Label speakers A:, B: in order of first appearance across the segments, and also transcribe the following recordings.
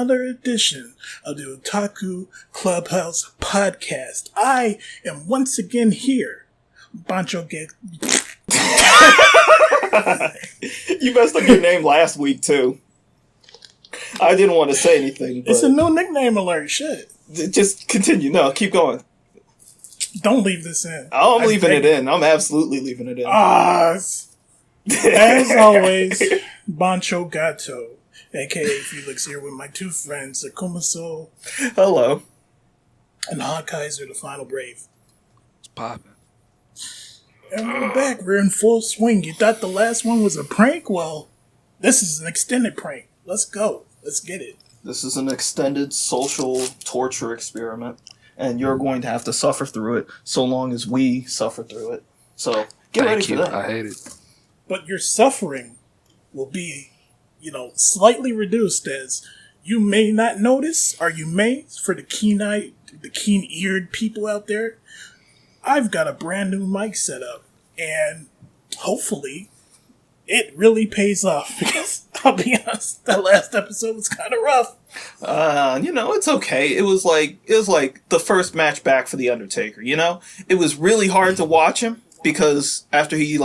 A: another edition of the Otaku Clubhouse podcast. I am once again here. Bancho get.
B: You messed up your name last week too. I didn't want to say anything, but
A: It's a new nickname alert. Shit.
B: Just continue. No, keep going.
A: Don't leave this in.
B: Oh, I'm leaving it in. I'm absolutely leaving it in.
A: As always, Bancho Gato, aka Felix, here with my two friends, Akumaso.
B: Hello.
A: And Hawkaiser, the final brave.
C: It's popping.
A: And we're back. We're in full swing. You thought the last one was a prank? Well, this is an extended prank. Let's go. Let's get it.
B: This is an extended social torture experiment, and you're going to have to suffer through it so long as we suffer through it. So, get ready for that.
C: I hate it.
A: But your suffering will be, slightly reduced, as you may not notice, or you may, for the keen-eyed, the keen-eared people out there, I've got a brand new mic set up, and hopefully it really pays off, because I'll be honest, that last episode was kind of rough.
B: It's okay. It was like the first match back for The Undertaker, It was really hard to watch him, because after he,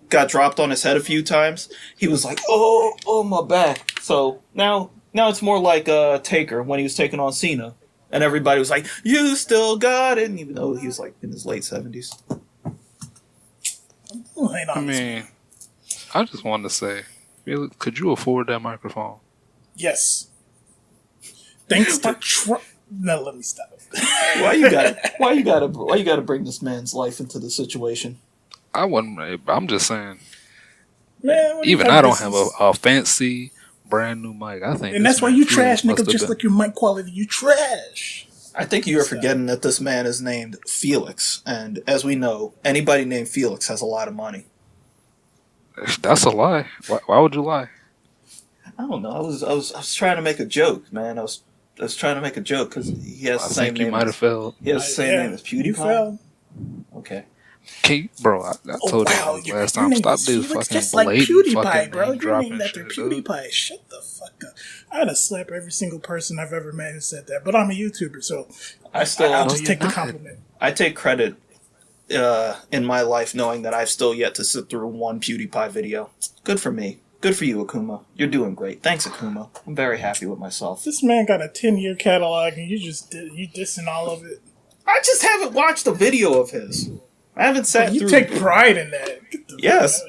B: got dropped on his head a few times, he was like, oh, my back. So now it's more like Taker when he was taking on Cena. And everybody was like, you still got it, even though he was, in his late 70s.
C: I mean, I just wanted to say, could you afford that microphone?
A: Yes. Thanks to Trump. No, let me stop.
B: Why you gotta bring this man's life into the situation?
C: I'm just saying.
A: Man,
C: even I don't have a fancy brand new mic. I think,
A: and that's why you trash, nigga. Just like your mic quality, you trash.
B: I think you are forgetting that this man is named Felix, and as we know, anybody named Felix has a lot of money.
C: That's a lie. Why would you lie?
B: I don't know. I was trying to make a joke, man. I was trying to make a joke because he has the same name.
C: You might have failed.
B: He has the same name as PewDiePie.
A: You failed.
B: Okay.
C: Bro, I told you last time. Stop this fucking
A: just like
C: blatant
A: PewDiePie,
C: fucking
A: bro.
C: name
A: You named
C: dropping
A: after
C: shit, dude.
A: PewDiePie. Shut the fuck up. I'd have slapped every single person I've ever met who said that, but I'm a YouTuber, so I'll just take the compliment.
B: I take credit in my life knowing that I've still yet to sit through one PewDiePie video. Good for me. Good for you, Akuma. You're doing great. Thanks, Akuma. I'm very happy with myself.
A: This man got a 10-year catalog, and you dissing all of it.
B: I just haven't watched a video of his. I haven't sat through.
A: You take pride in that.
B: Yes.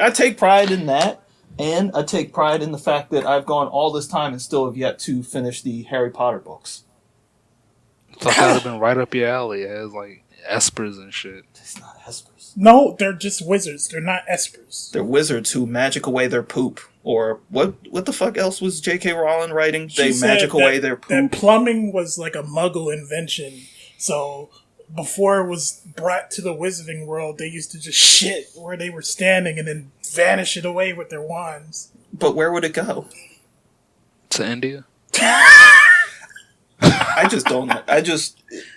B: I take pride in that, and I take pride in the fact that I've gone all this time and still have yet to finish the Harry Potter books.
C: So that would have been right up your alley as espers and shit.
B: It's not espers.
A: No, they're just wizards. They're not espers.
B: They're wizards who magic away their poop. Or what the fuck else was J.K. Rowling writing? They magic away their poop.
A: That plumbing was like a muggle invention. So before it was brought to the wizarding world, they used to just shit where they were standing and then vanish it away with their wands.
B: But where would it go?
C: To India?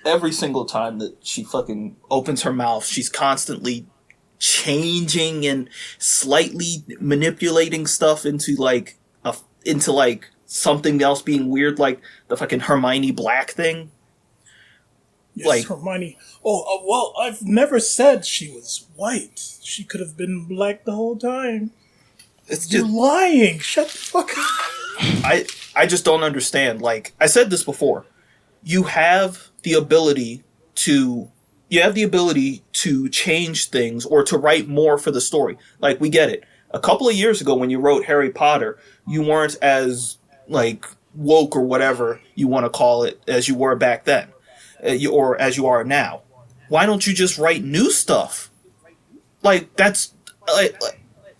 B: Every single time that she fucking opens her mouth, she's constantly changing and slightly manipulating stuff into something else being weird, like the fucking Hermione Black thing.
A: Yes, Hermione. Oh, well, I've never said she was white. She could have been black the whole time. You're lying. Shut the fuck up.
B: I just don't understand. Like, I said this before. You have the ability to change things or to write more for the story. Like, we get it. A couple of years ago when you wrote Harry Potter, you weren't as, woke or whatever you want to call it as you were back then. Or as you are now. Why don't you just write new stuff? That's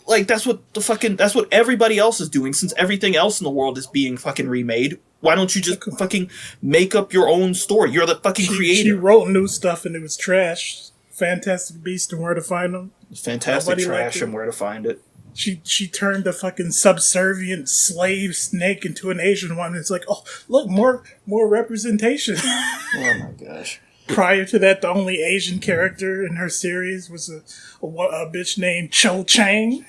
B: what everybody else is doing, since everything else in the world is being fucking remade. Why don't you just fucking make up your own story? You're the fucking creator.
A: She wrote new stuff and it was trash. Fantastic Beasts and Where to Find Them.
B: Fantastic Trash and Where to Find It.
A: She turned the fucking subservient slave snake into an Asian one. It's like, oh, look, more representation.
B: Oh my gosh.
A: Prior to that, the only Asian character in her series was a bitch named Cho Chang.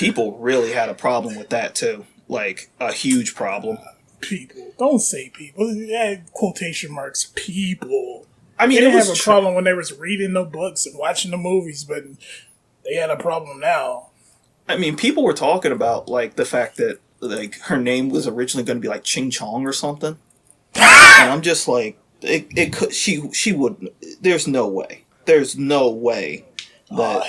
B: people really had a problem with that too. Like, a huge problem.
A: People. Don't say people. Yeah, quotation marks. People.
B: I mean,
A: They didn't
B: it was
A: have a problem when they was reading the books and watching the movies, but they had a problem now.
B: I mean, people were talking about, like, the fact that, like, her name was originally going to be, like, Ching Chong or something. And I'm just like, it could, she wouldn't, there's no way. There's no way that...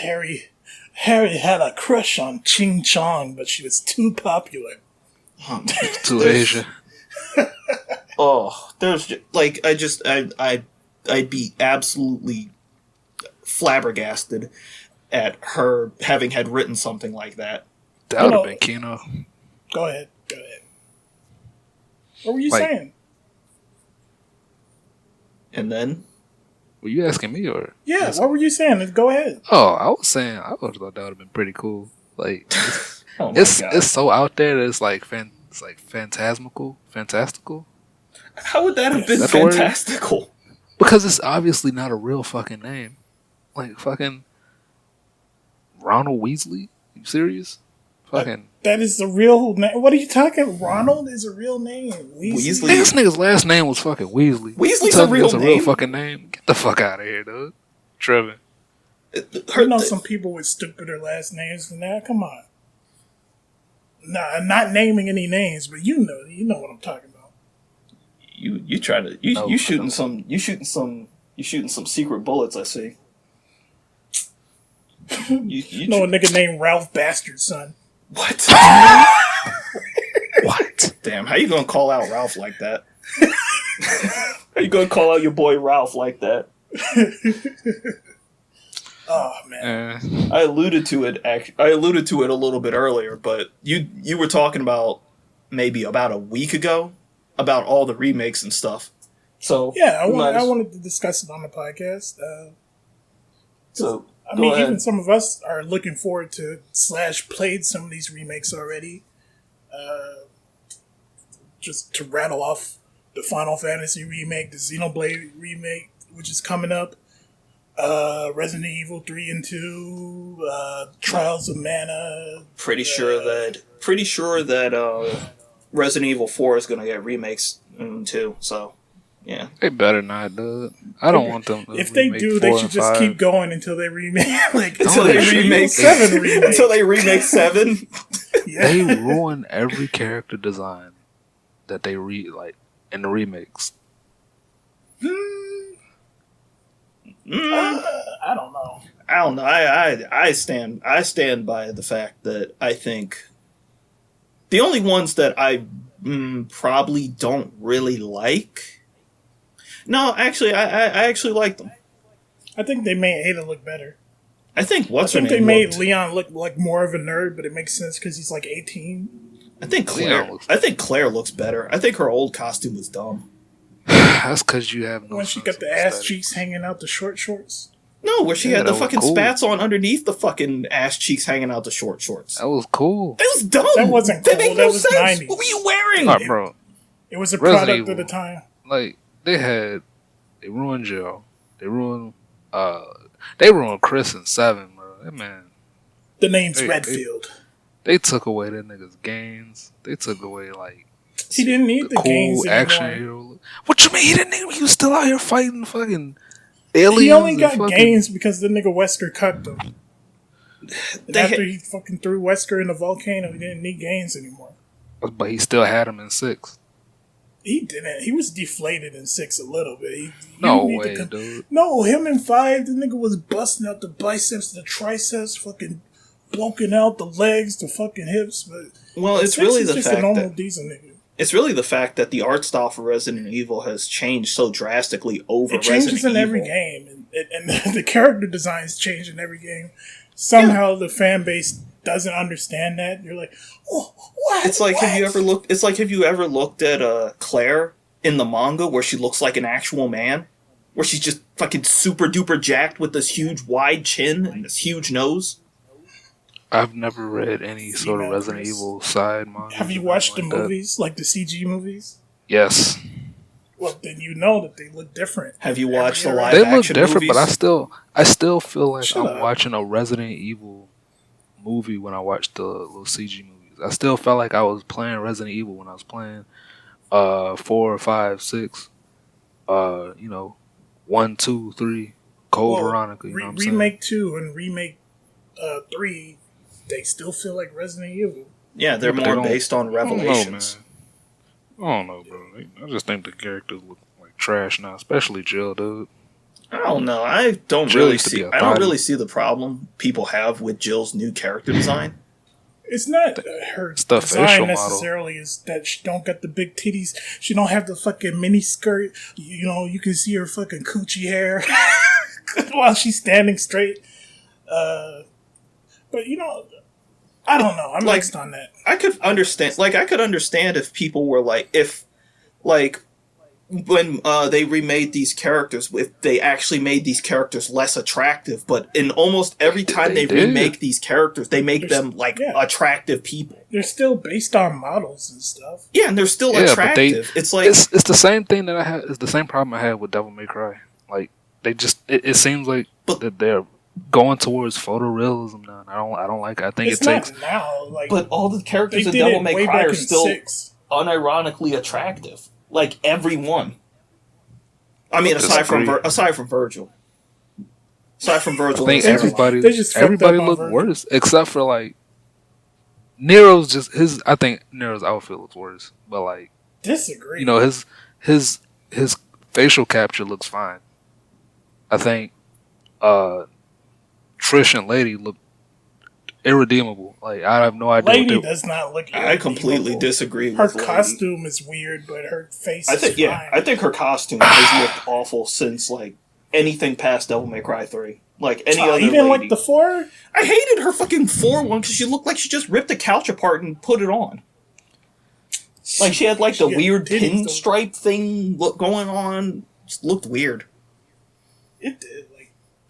A: Harry had a crush on Ching Chong, but she was too popular.
C: Too Asian.
B: There's, like, I'd be absolutely flabbergasted at her having had written something like that.
C: That would have been Kino.
A: Go ahead. What were you saying?
B: And then?
C: Were you asking me or?
A: Yeah, what were you saying? Go ahead.
C: Oh, I was saying, I would have thought that would have been pretty cool. Like,
B: it's
C: so out there that it's like, fantastical.
B: How would that have been fantastical?
C: Because it's obviously not a real fucking name. Like, fucking Ronald Weasley? You serious? Fucking.
A: That is the real name. What are you talking? Ronald is a real name. Weasley.
C: This nigga's last name was fucking Weasley.
B: Weasley's a real name.
C: A real fucking name. Get the fuck out of here, dude. Trevor.
A: You know some people with stupider last names than that. Come on. Nah, I'm not naming any names, but you know what I'm talking about.
B: You shooting some secret bullets. I see. you
A: know a nigga named Ralph Bastard, son.
B: What? What? Damn, how you gonna call out Ralph like that? How you gonna call out your boy Ralph like that?
A: Oh man.
B: I alluded to it a little bit earlier, but you were talking about maybe about a week ago about all the remakes and stuff. So
A: yeah, I wanted to discuss it on the podcast. I mean, even some of us are looking forward to / played some of these remakes already. Just to rattle off the Final Fantasy remake, the Xenoblade remake, which is coming up, Resident Evil 3 and 2, Trials of Mana.
B: Pretty sure that Resident Evil 4 is going to get remakes too. So. Yeah,
C: they better not, dude. I don't want them.
A: If they do, they should just keep going until they remake.
B: Until they remake 7 remake. Until they remake 7.
C: Yeah. They ruin every character design that they in the remakes.
A: I don't know.
B: I stand by the fact that I think the only ones that I probably don't really like. No, actually, I actually like them.
A: I think they made Ada look better.
B: I think
A: they made Leon look like more of a nerd, but it makes sense because he's like 18.
B: I think Claire looks better. I think her old costume was dumb.
C: That's because you have no.
A: When she got the ass cheeks hanging out the short shorts.
B: No, where she had the fucking spats on underneath the fucking ass cheeks hanging out the short shorts.
C: That was cool.
B: That was dumb.
A: That wasn't cool. That was
B: sense.
A: 90s.
B: What were you wearing?
C: Oh, bro.
A: It was a product of the time.
C: Like. They ruined Jill. They ruined Chris in 7, bro. That man.
A: The name's Redfield.
C: They took away that nigga's gains. They took away
A: he didn't need the gains anymore.
C: Action hero. What you mean he didn't need? He was still out here fighting fucking aliens.
A: He only got gains because the nigga Wesker cut them. After he fucking threw Wesker in the volcano, he didn't need gains anymore.
C: But he still had him in 6.
A: He didn't. He was deflated in 6 a little bit.
C: No way, dude.
A: No, him in 5, the nigga was busting out the biceps, the triceps, fucking bulking out the legs, the fucking hips. But
B: it's really the
A: just
B: fact
A: a normal decent nigga.
B: It's really the fact that the art style for Resident Evil has changed so drastically over Resident Evil. It changes in
A: every game, and the character designs change in every game. Somehow the fan base doesn't understand that. You're like, oh, what?
B: It's like, have you ever looked at Claire in the manga where she looks like an actual man? Where she's just fucking super duper jacked with this huge wide chin and this huge nose?
C: I've never read any sort of Resident Evil side manga.
A: Have you watched the movies, like the CG movies?
C: Yes.
A: Well, then you know that they look different.
B: Have you watched the live action movies?
C: They look different, but I still feel like I'm watching a Resident Evil movie when I watched the little CG movies. I still felt like I was playing Resident Evil when I was playing 4, 5, 6. 1, 2, 3. Code Veronica. You know what I'm saying?
A: Remake 2 and Remake 3, they still feel like Resident Evil.
B: Yeah, they're more based on Revelations.
C: I don't know, bro. I just think the characters look like trash now, especially Jill, dude.
B: I don't know. I don't really see the problem people have with Jill's new character design.
A: It's not her design necessarily. Is that she don't got the big titties. She don't have the fucking mini skirt. You can see her fucking coochie hair while she's standing straight. But I don't know. I'm mixed on that.
B: I could understand. I could understand if people were when they remade these characters, if they actually made these characters less attractive. But in almost every time they remake these characters, they make them attractive people.
A: They're still based on models and stuff.
B: Yeah, and they're still attractive.
C: It's the same thing that I had. It's the same problem I had with Devil May Cry. Like they just, it seems like that they're going towards photorealism now. I don't like it. I think it takes
A: now.
B: But all the characters in Devil May Cry are still unironically attractive. Like everyone. I mean, aside from Virgil. Aside from Virgil,
C: I think everybody looked worse, except for like Nero's. I think Nero's outfit looks worse, but
A: disagree.
C: His facial capture looks fine. I think Trish and Lady look irredeemable. I have no idea.
A: Lady does not look irredeemable.
B: I completely disagrey with
A: her costume is weird, but her face is fine.
B: Yeah, I think her costume has looked awful since anything past Devil May Cry 3. Any other
A: you didn't like the 4?
B: I hated her fucking 4 one because she looked like she just ripped the couch apart and put it on. She had the weird pinstripe thing going on. Just looked weird.
A: It did.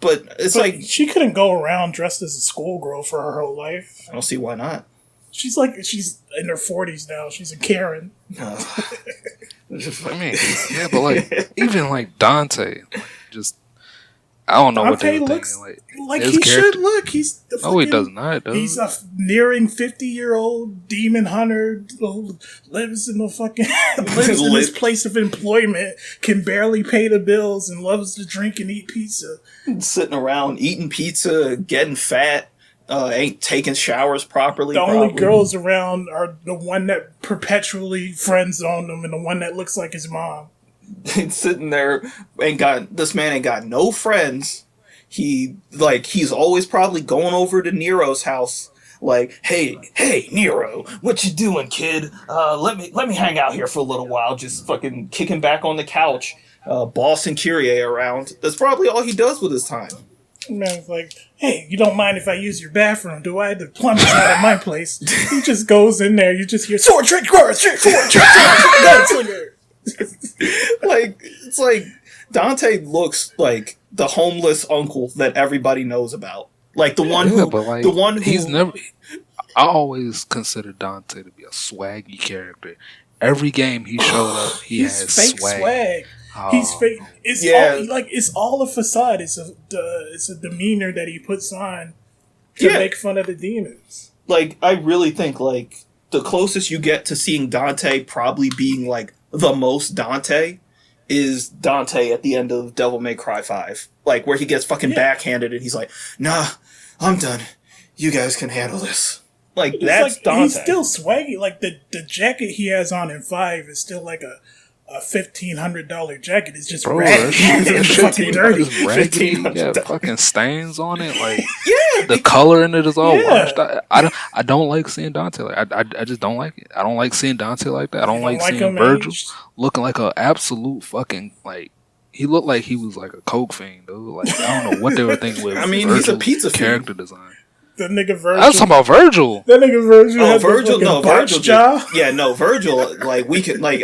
B: But
A: she couldn't go around dressed as a schoolgirl for her whole life.
B: I don't see why not.
A: She's in her 40s now. She's a Karen.
C: I mean, yeah, but even Dante, I don't know what they were thinking.
A: He should look. He's
C: he does not.
A: He's a nearing 50-year-old demon hunter who lives in his place of employment, can barely pay the bills, and loves to drink and eat pizza.
B: Sitting around eating pizza, getting fat, ain't taking showers properly.
A: The only girls around are the one that perpetually friend zone him and the one that looks like his mom.
B: Sitting there, this man ain't got no friends. He's always probably going over to Nero's house. Hey, Nero, what you doing, kid? Let me hang out here for a little while. Just fucking kicking back on the couch, bossing Kyrie around. That's probably all he does with his time.
A: Man's hey, you don't mind if I use your bathroom, do I? The plumbing's not at my place. He just goes in there. You just hear sword trick, gunslinger.
B: It's Dante looks like the homeless uncle that everybody knows about. He's never.
C: I always considered Dante to be a swaggy character. Every game he showed up, he's fake swag.
A: He's fake. It's all a facade. It's a demeanor that he puts on to make fun of the demons.
B: I really think the closest you get to seeing Dante probably being the most Dante is Dante at the end of Devil May Cry 5. Where he gets fucking backhanded and he's like, nah, I'm done. You guys can handle this. That's Dante.
A: He's still swaggy. The jacket he has on in 5 is still a $1,500 jacket. It's just raggedy. It's fucking dirty.
C: It's raggedy. Yeah, fucking stains on it. The color in it is all washed. I don't like seeing Dante. I just don't like it. I don't like seeing Dante like that. I don't like seeing Virgil looking like an absolute fucking he looked like he was a coke fiend, dude. I don't know what they were thinking with.
B: He's a pizza
C: character design.
A: The nigga Virgil.
C: I was talking about Virgil.
A: That nigga Virgil.
B: Oh, Virgil. Virgil. We can I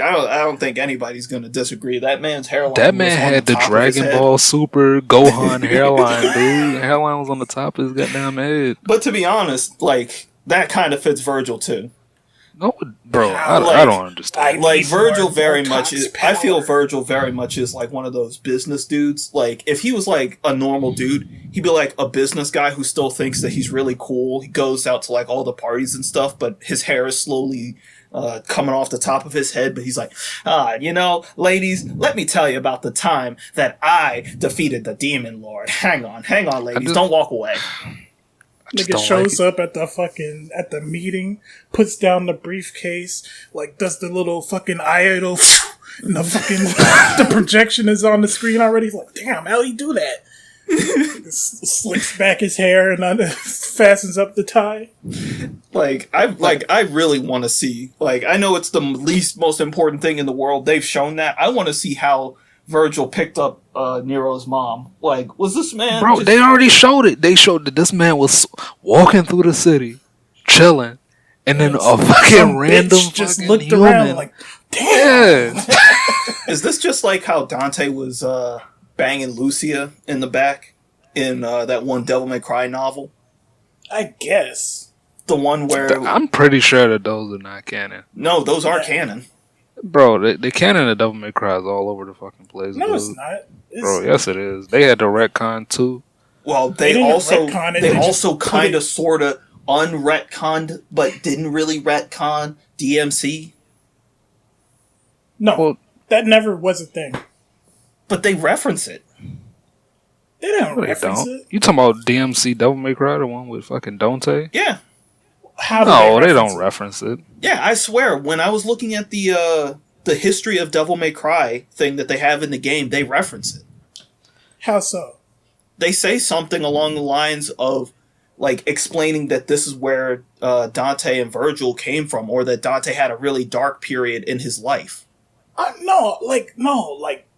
B: don't think anybody's gonna disagree. That man's hairline.
C: That man had the Dragon Ball Super Gohan hairline, dude. The hairline was on the top of his goddamn head.
B: But to be honest, that kind of fits Virgil too.
C: No, bro, I don't understand.
B: Like Virgil very much is. I feel Virgil very much is like one of those business dudes. Like if he was like a normal dude, he'd be like a business guy who still thinks that he's really cool. He goes out to like all the parties and stuff, but his hair is slowly coming off the top of his head. But he's like, ladies, let me tell you about the time that I defeated the demon lord. Hang on, ladies, don't walk away.
A: Nigga shows up at the meeting, puts down the briefcase, like does the little fucking idol, and the fucking the projection is on the screen already. He's like, damn, how'd he do that? Slicks back his hair and fastens up the tie.
B: I really want to see. Like, I know it's the most important thing in the world. They've shown that. I want to see how Virgil picked up Nero's mom. Like, was this man...
C: Bro, they already showed it. They showed that this man was walking through the city, chilling, and then a fucking random
A: just
C: fucking
A: looked
C: human.
A: around like, damn!
C: Yeah.
B: Is this just like how Dante was banging Lucia in the back in that one Devil May Cry novel?
A: I guess.
B: The one where...
C: I'm pretty sure that those are not canon.
B: No, those are canon.
C: Bro, the canon of Devil May Cry is all over the fucking place.
A: No,
C: dude.
A: it's not.
C: Bro, yes it is. They had the retcon too.
B: Well, they also kind of sort of unretconned, but didn't really retcon DMC.
A: No, that never was a thing.
B: But they reference it.
A: They don't reference it.
C: You talking about DMC Devil May Cry, the one with fucking Dante?
B: Yeah.
C: No, they don't reference it.
B: Yeah, I swear, when I was looking at the history of Devil May Cry thing that they have in the game, they reference it.
A: How so?
B: They say something along the lines of, like, explaining that this is where Dante and Virgil came from, or that Dante had a really dark period in his life.
A: No,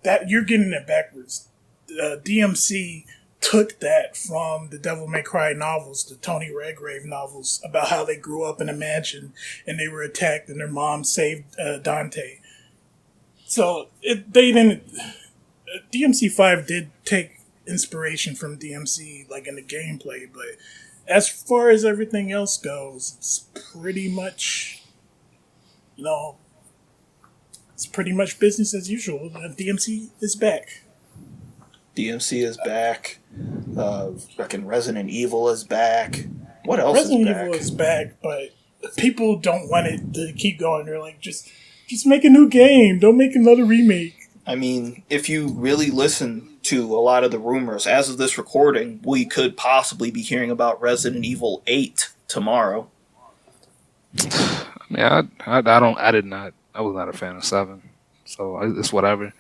A: that you're getting it backwards. DMC took that from the Devil May Cry novels, the Tony Redgrave novels, about how they grew up in a mansion and they were attacked and their mom saved Dante. So they didn't. DMC5 did take inspiration from DMC, like in the gameplay, but as far as everything else goes, it's pretty much, it's pretty much business as usual. DMC is back.
B: DMC is back. Fucking Resident Evil is back. What else
A: Resident
B: is back?
A: Evil is back, but people don't want it to keep going. They're like, just make a new game. Don't make another remake.
B: I mean, if you really listen to a lot of the rumors, as of this recording, we could possibly be hearing about Resident Evil 8 tomorrow.
C: I mean, I was not a fan of 7, so it's whatever.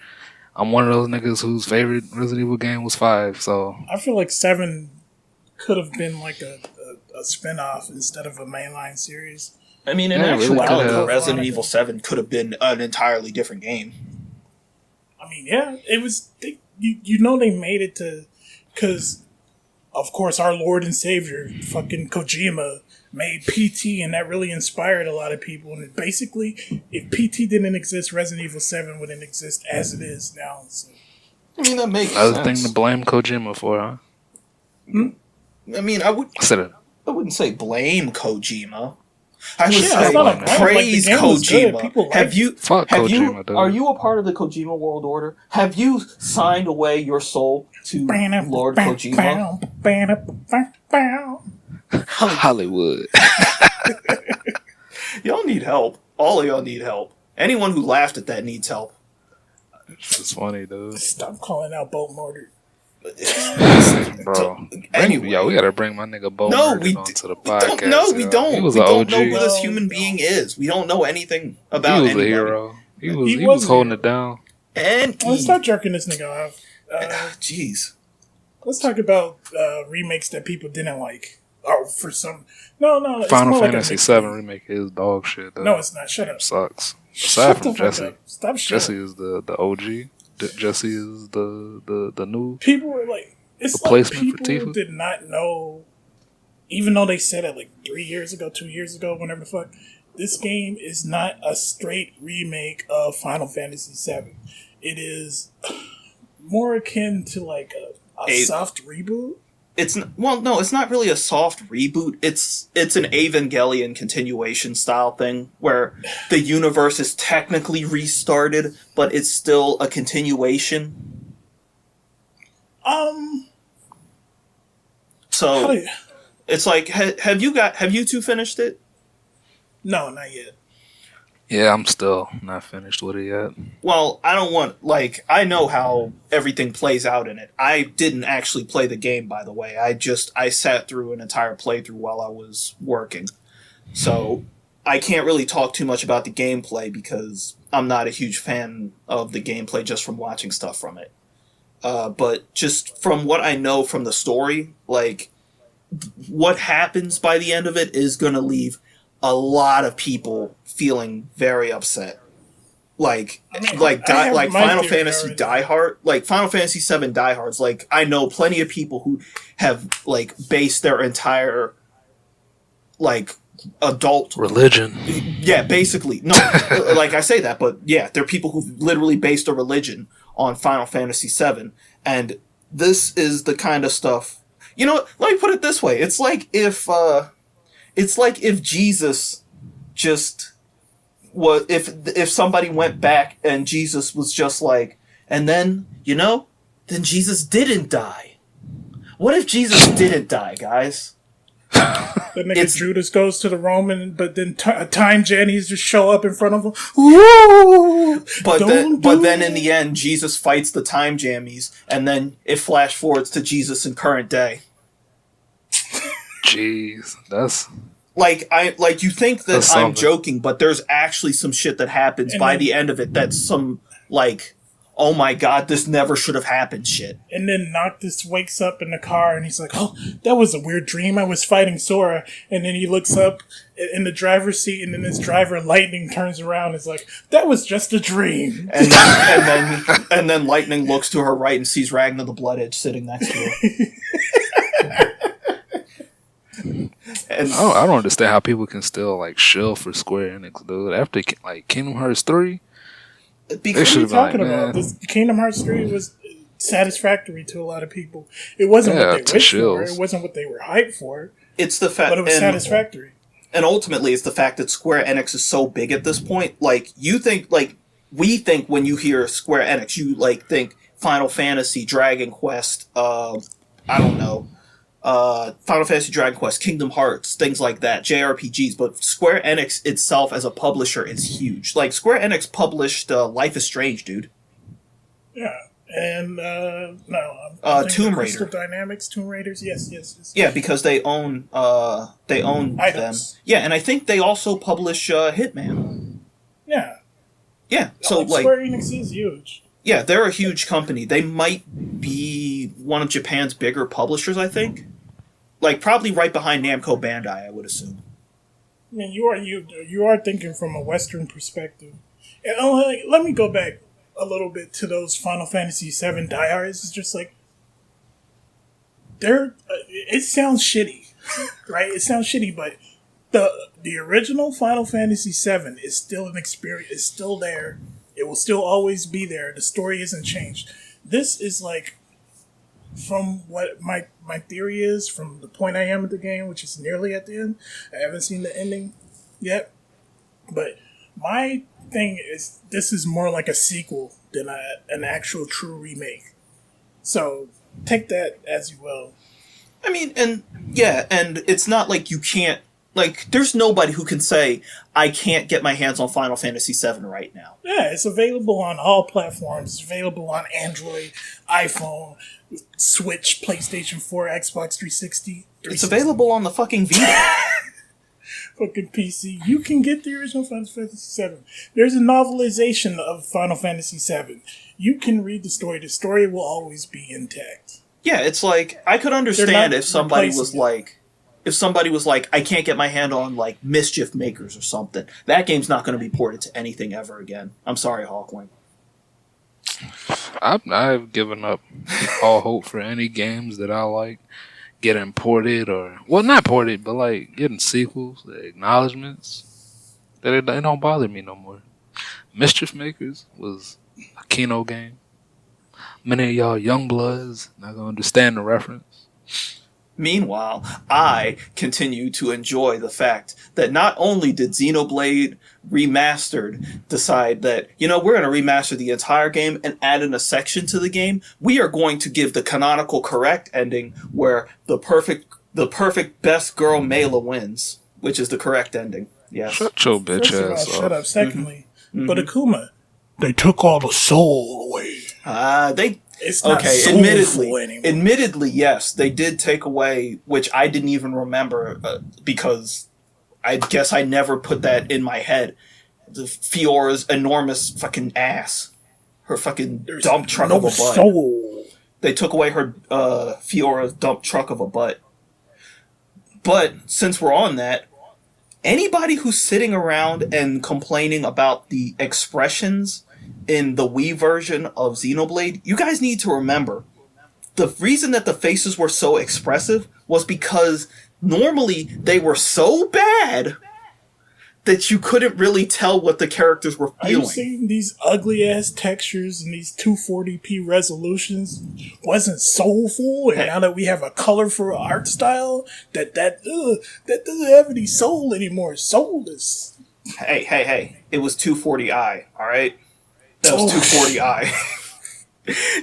C: I'm one of those niggas whose favorite Resident Evil game was 5, so...
A: I feel like 7 could have been like a spin-off instead of a mainline series.
B: I mean, in actuality, Resident Evil 7 could have been an entirely different game.
A: I mean, yeah, it was... They made it to... Because, of course, our Lord and Savior, fucking Kojima, made PT, and that really inspired a lot of people. And basically, if PT didn't exist, Resident Evil 7 wouldn't exist as it is now. So.
B: I mean, that makes
C: sense.
B: Another
C: thing to blame Kojima for, huh?
B: I mean, I wouldn't say blame Kojima. I would say praise Kojima. Kojima, are you a part of the Kojima world order? Have you signed away your soul to Lord Kojima?
C: Hollywood.
B: Y'all need help. All of y'all need help. Anyone who laughed at that needs help.
C: It's funny, dude.
A: Stop calling out Boat Mortar.
C: Bro, anyway, we gotta bring my nigga Bo onto the podcast.
B: We don't.
C: He was
B: we
C: an
B: don't
C: OG.
B: know who this human being is. We don't know anything about
C: He was
B: anybody.
C: a hero. He was holding it down.
B: And
A: let's stop jerking this nigga off.
B: Jeez.
A: Let's talk about remakes that people didn't like. Oh, for some... No.
C: Final Fantasy VII remake is dog shit, though.
A: No, it's not. Shut up.
C: Sucks. Aside from Jesse.
A: Stop
C: Jesse is the OG. Jesse is the new...
A: People were like... It's like people did not know... Even though they said it like 3 years ago, 2 years ago, whenever the fuck... This game is not a straight remake of Final Fantasy VII. It is more akin to like a soft reboot.
B: it's not really a soft reboot. It's an Evangelion continuation style thing where the universe is technically restarted, but it's still a continuation. So it's like, have you two finished it?
A: No, not yet.
C: Yeah, I'm still not finished with it yet.
B: Well, I know how everything plays out in it. I didn't actually play the game, by the way. I sat through an entire playthrough while I was working. So I can't really talk too much about the gameplay because I'm not a huge fan of the gameplay just from watching stuff from it. But just from what I know from the story, like, what happens by the end of it is going to leave a lot of people feeling very upset. Final Fantasy diehard, like Final Fantasy VII diehards. Like, I know plenty of people who have like based their entire like adult
C: religion.
B: Yeah, basically. No, like I say that, but yeah, there are people who've literally based a religion on Final Fantasy VII, and this is the kind of stuff. You know what? Let me put it this way: it's like if Jesus just was, if somebody went back and Jesus was just like, and then then Jesus didn't die. What if Jesus didn't die, guys?
A: The nigga Judas goes to the Roman, but then time Jannies just show up in front of him. Ooh,
B: but then in the end, Jesus fights the time jammies, and then it flash forwards to Jesus in current day.
C: Jeez, that's
B: you think that I'm joking, but there's actually some shit that happens by the end of it that's some like, oh my god, this never should have happened shit.
A: And then Noctis wakes up in the car and he's like, oh, that was a weird dream. I was fighting Sora. And then he looks up in the driver's seat, and then his driver, Lightning, turns around and is like, that was just a dream.
B: And then Lightning looks to her right and sees Ragnar the Blood Edge sitting next to her.
C: And I don't understand how people can still like shill for Square Enix, dude. After like Kingdom Hearts 3,
A: because what are you talking about? This Kingdom Hearts 3 was satisfactory to a lot of people. It wasn't what they wished for. It wasn't what they were hyped for.
B: It's the fact,
A: but it was satisfactory.
B: And ultimately, it's the fact that Square Enix is so big at this point. Like, you think, like, we think when you hear Square Enix, you like think Final Fantasy, Dragon Quest, I don't know. Final Fantasy, Dragon Quest, Kingdom Hearts, things like that, JRPGs, but Square Enix itself as a publisher is huge. Like, Square Enix published Life is Strange, dude.
A: Yeah, and
B: Tomb Raider.
A: Crystal Dynamics, Tomb Raiders, yes.
B: Yeah, because they own them. Yeah, and I think they also publish Hitman.
A: Yeah.
B: Yeah, so
A: Square Enix is huge.
B: Yeah, they're a huge company. They might be one of Japan's bigger publishers, I think. Like, probably right behind Namco Bandai, I would assume.
A: I mean, you are thinking from a Western perspective. And let me go back a little bit to those Final Fantasy VII diehards. It's just like, it sounds shitty, right? It sounds shitty, but the original Final Fantasy VII is still an experience. It's still there. It will still always be there. The story isn't changed. This is like, from what my theory is, from the point I am at the game, which is nearly at the end. I haven't seen the ending yet. But my thing is, this is more like a sequel than an actual true remake. So take that as you will.
B: I mean, and it's not like you can't. Like, there's nobody who can say, I can't get my hands on Final Fantasy VII right now.
A: Yeah, it's available on all platforms. It's available on Android, iPhone, Switch, PlayStation 4, Xbox 360.
B: It's available on the fucking Vita.
A: Fucking PC. You can get the original Final Fantasy VII. There's a novelization of Final Fantasy VII. You can read the story. The story will always be intact.
B: Yeah, it's like, I could understand if somebody was like... If somebody was like, I can't get my hand on, like, Mischief Makers or something, that game's not going to be ported to anything ever again. I'm sorry, Hawkwing.
C: I've given up all hope for any games that I like getting ported, or, well, not ported, but, like, getting sequels, acknowledgements. They don't bother me no more. Mischief Makers was a Kino game. Many of y'all young bloods not going to understand the reference.
B: Meanwhile, I continue to enjoy the fact that not only did Xenoblade Remastered decide that, you know, we're going to remaster the entire game and add in a section to the game, we are going to give the canonical correct ending where the perfect best girl Mela wins, which is the correct ending. Yes.
C: Shut your bitch ass up.
A: Shut up. Secondly, but Akuma, they took all the soul away. It's not soulful anymore.
B: Admittedly, yes, they did take away, which I didn't even remember because I guess I never put that in my head. The Fiora's enormous fucking ass, her fucking dump truck of a butt.
A: Soul.
B: They took away her Fiora's dump truck of a butt. But since we're on that, anybody who's sitting around and complaining about the expressions in the Wii version of Xenoblade, you guys need to remember, the reason that the faces were so expressive was because normally they were so bad that you couldn't really tell what the characters were feeling.
A: Are you seeing these ugly ass textures and these 240p resolutions wasn't soulful, and now that we have a colorful art style, that doesn't have any soul anymore. Soulless.
B: Hey! It was 240i. All right, that was 240i.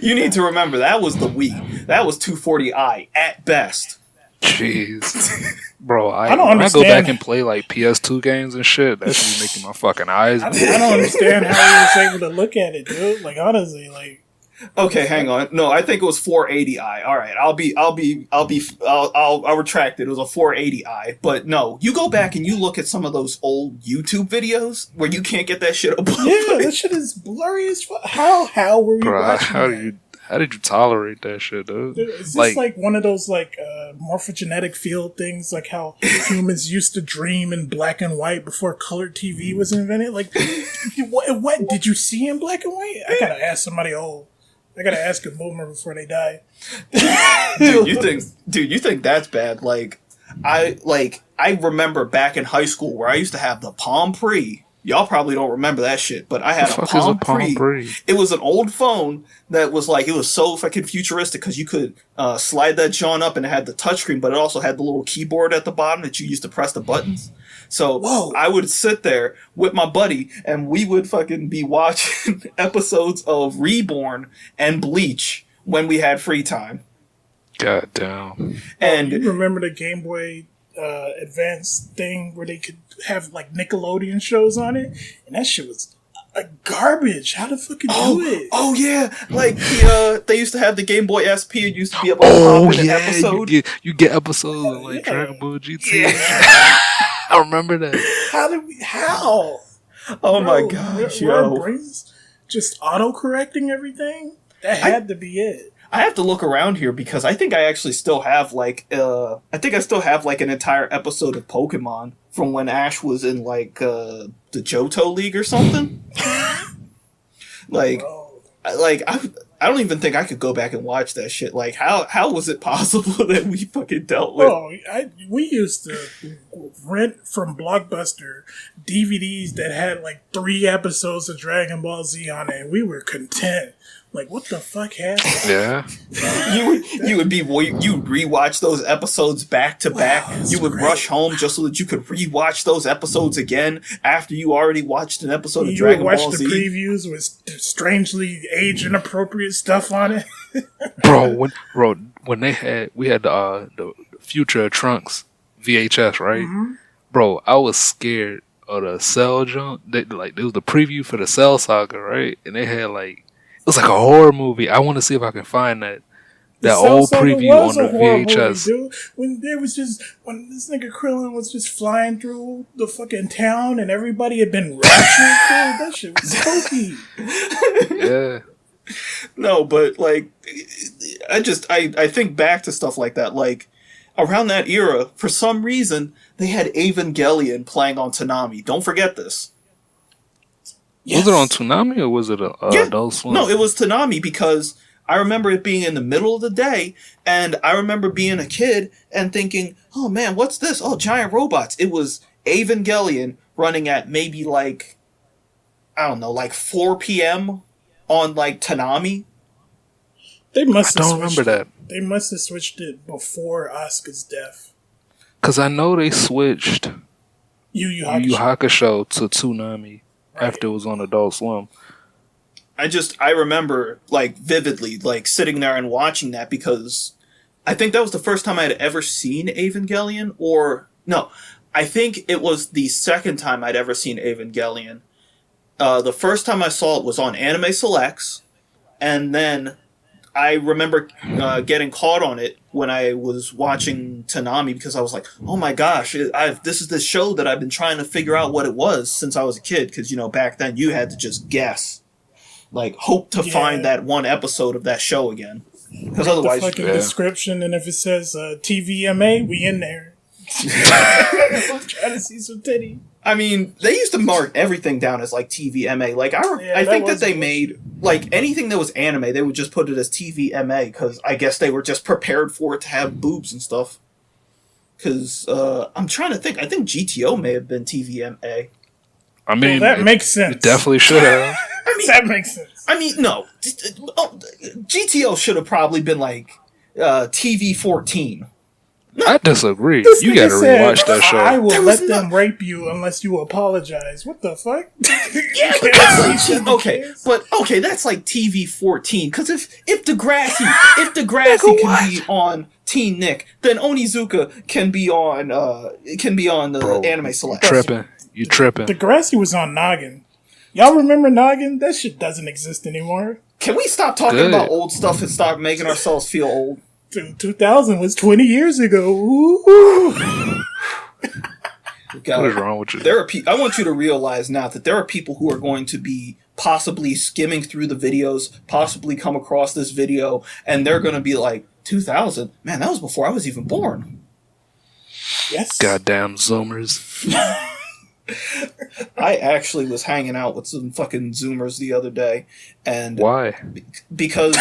B: You need to remember that was the Wii. That was 240i at best.
C: Jeez. Bro,
A: I don't
C: when
A: understand.
C: I go back and play like PS2 games and shit, that should be making my fucking eyes bleed.
A: I don't understand how he was able to look at it, dude. Like, honestly, like.
B: Okay, hang on. No, I think it was 480i. All right, I'll retract it. It was a 480i. But no, you go back and you look at some of those old YouTube videos where you can't get that shit above.
A: Yeah, that shit is blurry as fuck. How were you watching
C: How did you tolerate that shit, dude?
A: Is this like one of those like morphogenetic field things, like how humans used to dream in black and white before color TV was invented? Like, what did you see in black and white? I gotta ask somebody old. I gotta ask a boomer before they die.
B: Dude, you think that's bad? I remember back in high school where I used to have the Palm Pre. Y'all probably don't remember that shit, but I had a Palm Pre. It was an old phone that was like, it was so fucking futuristic because you could slide that John up and it had the touchscreen, but it also had the little keyboard at the bottom that you used to press the buttons. So I would sit there with my buddy and we would fucking be watching episodes of Reborn and Bleach when we had free time.
C: God damn.
B: And
A: you remember the Game Boy Advance thing where they could have like Nickelodeon shows on it, and that shit was garbage. How the fuck you do it?
B: Oh yeah, like they used to have the Game Boy SP and used to be able to pop in an episode.
C: You get episodes of like Dragon Ball GT. Yeah. I remember that.
A: How?
B: Oh my gosh, yo!
A: Brains just auto correcting everything. That had to be it.
B: I have to look around here because I think I actually still have an entire episode of Pokemon from when Ash was in like the Johto League or something. I don't even think I could go back and watch that shit. Like, how was it possible that we fucking dealt with?
A: We used to rent from Blockbuster DVDs that had like 3 episodes of Dragon Ball Z on it, and we were content. Like, what the fuck happened?
C: Yeah.
B: You would rewatch those episodes back to back. You would rush home just so that you could rewatch those episodes again after you already watched an episode of Dragon Ball Z.
A: You would watch the previews with strangely age inappropriate stuff on it.
C: Bro, when we had the Future Trunks VHS, right? Mm-hmm. Bro, I was scared of the Cell jump. There was the preview for the Cell Saga, right? And they had like, it was like a horror movie. I want to see if I can find that old preview on the VHS.
A: Movie, when this nigga Krillin was just flying through the fucking town and everybody had been raptured, that shit was spooky.
C: Yeah.
B: No, but like, I think back to stuff like that. Like, around that era, for some reason, they had Evangelion playing on Toonami. Don't forget this.
C: Yes. Was it on Toonami or was it Adult Swim?
B: No, it was Toonami because I remember it being in the middle of the day, and I remember being a kid and thinking, oh man, what's this? Oh, giant robots. It was Evangelion running at maybe like, I don't know, like 4 p.m. on like Toonami.
A: They must
C: I
A: have
C: don't remember that.
A: They must have switched it before Asuka's death.
C: Because I know they switched
A: Yu Yu
C: Hakusho to Toonami after it was on Adult Swim.
B: I remember, like, vividly, like, sitting there and watching that because I think that was the first time I had ever seen Evangelion, or, no, I think it was the second time I'd ever seen Evangelion. The first time I saw it was on Anime Selects, and then I remember getting caught on it when I was watching Toonami because I was like, oh my gosh, this is this show that I've been trying to figure out what it was since I was a kid, because, you know, back then you had to just guess. Like, hope to find that one episode of that show again. Because otherwise,
A: the fucking description, and if it says TVMA, we in there. I'm trying to see some titty.
B: I mean, they used to mark everything down as like TVMA. Like, I think that they made, like, anything that was anime, they would just put it as TVMA, because I guess they were just prepared for it to have boobs and stuff. Because I'm trying to think. I think GTO may have been TVMA.
C: I mean,
A: that makes sense.
C: It definitely should have.
B: I mean,
A: that makes sense.
B: I mean, no. GTO should have probably been like TV-14.
C: I disagree.
A: This
C: you gotta rewatch that show.
A: I will let them rape you unless you apologize. What the fuck?
B: Okay, that's like TV-14. Because if Degrassi can be on Teen Nick, then Onizuka can be on the Anime Select.
C: You tripping.
A: Degrassi was on Noggin. Y'all remember Noggin? That shit doesn't exist anymore.
B: Can we stop talking about old stuff and start making ourselves feel old?
A: 2000 was 20 years ago.
C: What is wrong with you?
B: I want you to realize now that there are people who are going to be possibly skimming through the videos, possibly come across this video, and they're going to be like, 2000? Man, that was before I was even born.
A: Yes.
C: Goddamn Zoomers.
B: I actually was hanging out with some fucking Zoomers the other day, and
C: why?
B: Because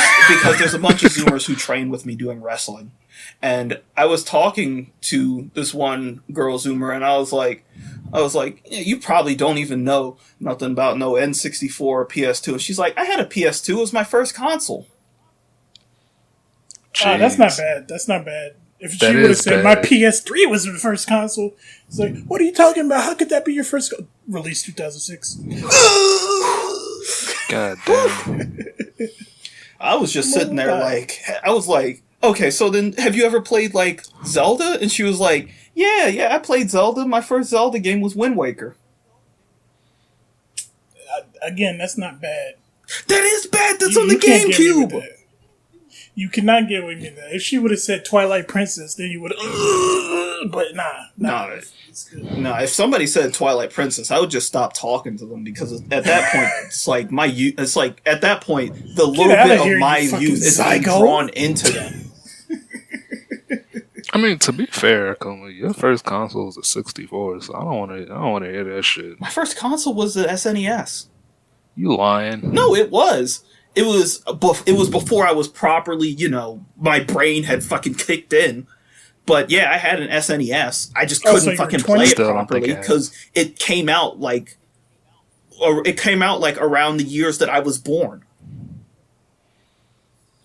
B: there's a bunch of Zoomers who train with me doing wrestling, and I was talking to this one girl Zoomer, and I was like, yeah, you probably don't even know nothing about no N64 or PS2, and she's like, I had a PS2, it was my first console.
A: That's not bad. That's not bad. If she would have said my PS3 was the first console, it's like, what are you talking about? How could that be your first release 2006?
C: God damn.
B: I was just sitting there I was like, okay, so then have you ever played like Zelda? And she was like, yeah, I played Zelda. My first Zelda game was Wind Waker.
A: Again, that's not bad.
B: That is bad. That's on the GameCube.
A: You cannot get with me that. If she would have said Twilight Princess, then you would have. But nah.
B: No, if somebody said Twilight Princess, I would just stop talking to them, because at that point, it's like at that point, the little bit of my youth is being drawn into them.
C: I mean, to be fair, your first console was a 64, so I don't want to hear that shit.
B: My first console was the SNES.
C: You lying?
B: No, it was. It was before I was properly, my brain had fucking kicked in. But yeah, I had an SNES. I just couldn't fucking play it properly because it came out around the years that I was born.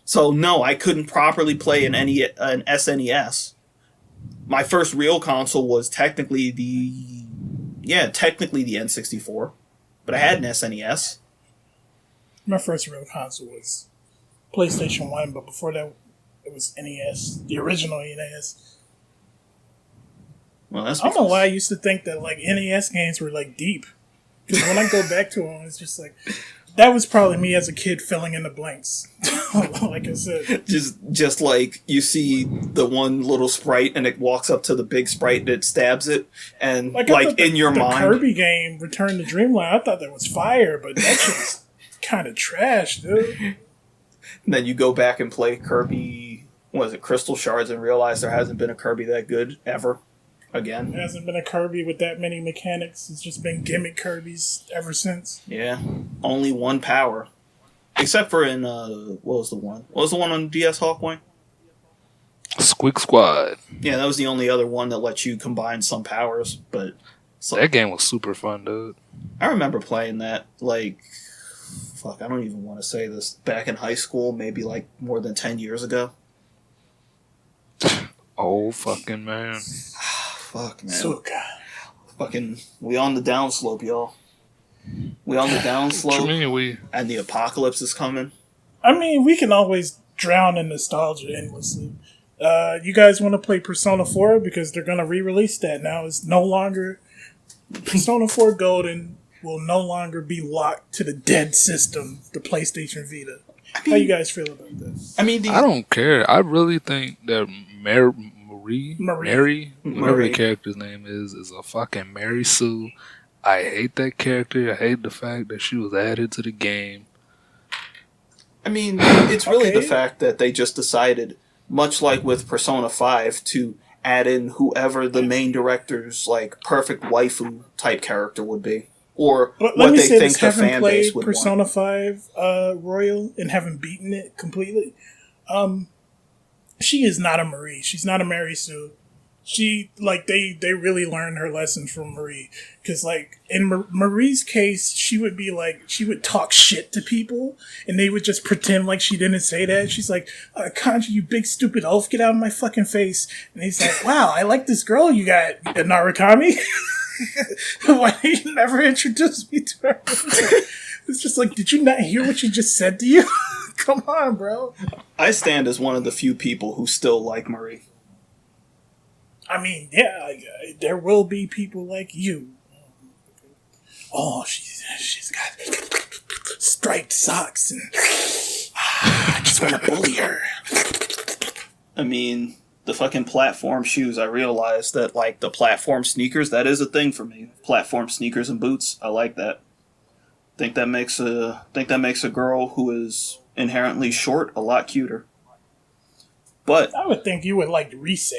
B: So no, I couldn't properly play an SNES. My first real console was technically the N64, but I had an SNES.
A: My first real console was PlayStation 1, but before that, it was NES, the original NES.
B: Well, I
A: don't know why I used to think that like NES games were like deep. Because when I go back to them, it's just like, that was probably me as a kid filling in the blanks. Like I said.
B: Just like you see the one little sprite and it walks up to the big sprite and it stabs it. And like in your mind.
A: The Kirby game, Return to Dreamland, I thought that was fire, but that shit was kind of trash, dude.
B: And then you go back and play Kirby, Crystal Shards, and realize there hasn't been a Kirby that good ever again.
A: There hasn't been a Kirby with that many mechanics. It's just been gimmick Kirbys ever since.
B: Yeah. Only one power. Except for in, what was the one? What was the one on DS Hawkpoint?
C: Squeak Squad.
B: Yeah, that was the only other one that let you combine some powers, but...
C: That game was super fun, dude.
B: I remember playing that, like... fuck, I don't even want to say this, back in high school, maybe like more than 10 years ago.
C: Oh, fucking man.
B: Fuck, man.
A: So,
B: fucking, we on the downslope, y'all. We on the downslope.
C: What you mean,
B: and the apocalypse is coming.
A: I mean, we can always drown in nostalgia endlessly. You guys want to play Persona 4? Because they're going to re-release that now. It's no longer... Persona 4 Golden will no longer be locked to the dead system, the PlayStation Vita. How you guys feel about that?
B: I mean,
C: I don't care. I really think that Mary, whatever the character's name is a fucking Mary Sue. I hate that character. I hate the fact that she was added to the game.
B: I mean, it's really the fact that they just decided, much like with Persona 5, to add in whoever the main director's like perfect waifu type character would be, or what they think the fan base would
A: Persona
B: want.
A: 5 Royal and haven't beaten it completely. She is not a Marie. She's not a Mary Sue. She, like, they really learned her lesson from Marie. Because, like, in Marie's case, she would be like, she would talk shit to people, and they would just pretend like she didn't say that. She's like, Kanji, you big stupid elf, get out of my fucking face. And he's like, wow, I like this girl you got, Narukami. Why did you never introduce me to her? It's just like, did you not hear what she just said to you? Come on, bro.
B: I stand as one of the few people who still like Marie.
A: I mean, yeah, there will be people like you. Oh, she's got striped socks, and I just want to bully her.
B: I mean, the fucking platform shoes, I realized that, like, the platform sneakers, that is a thing for me. Platform sneakers and boots, I like that. Think that makes a girl who is inherently short a lot cuter. But
A: I would think you would like Rise.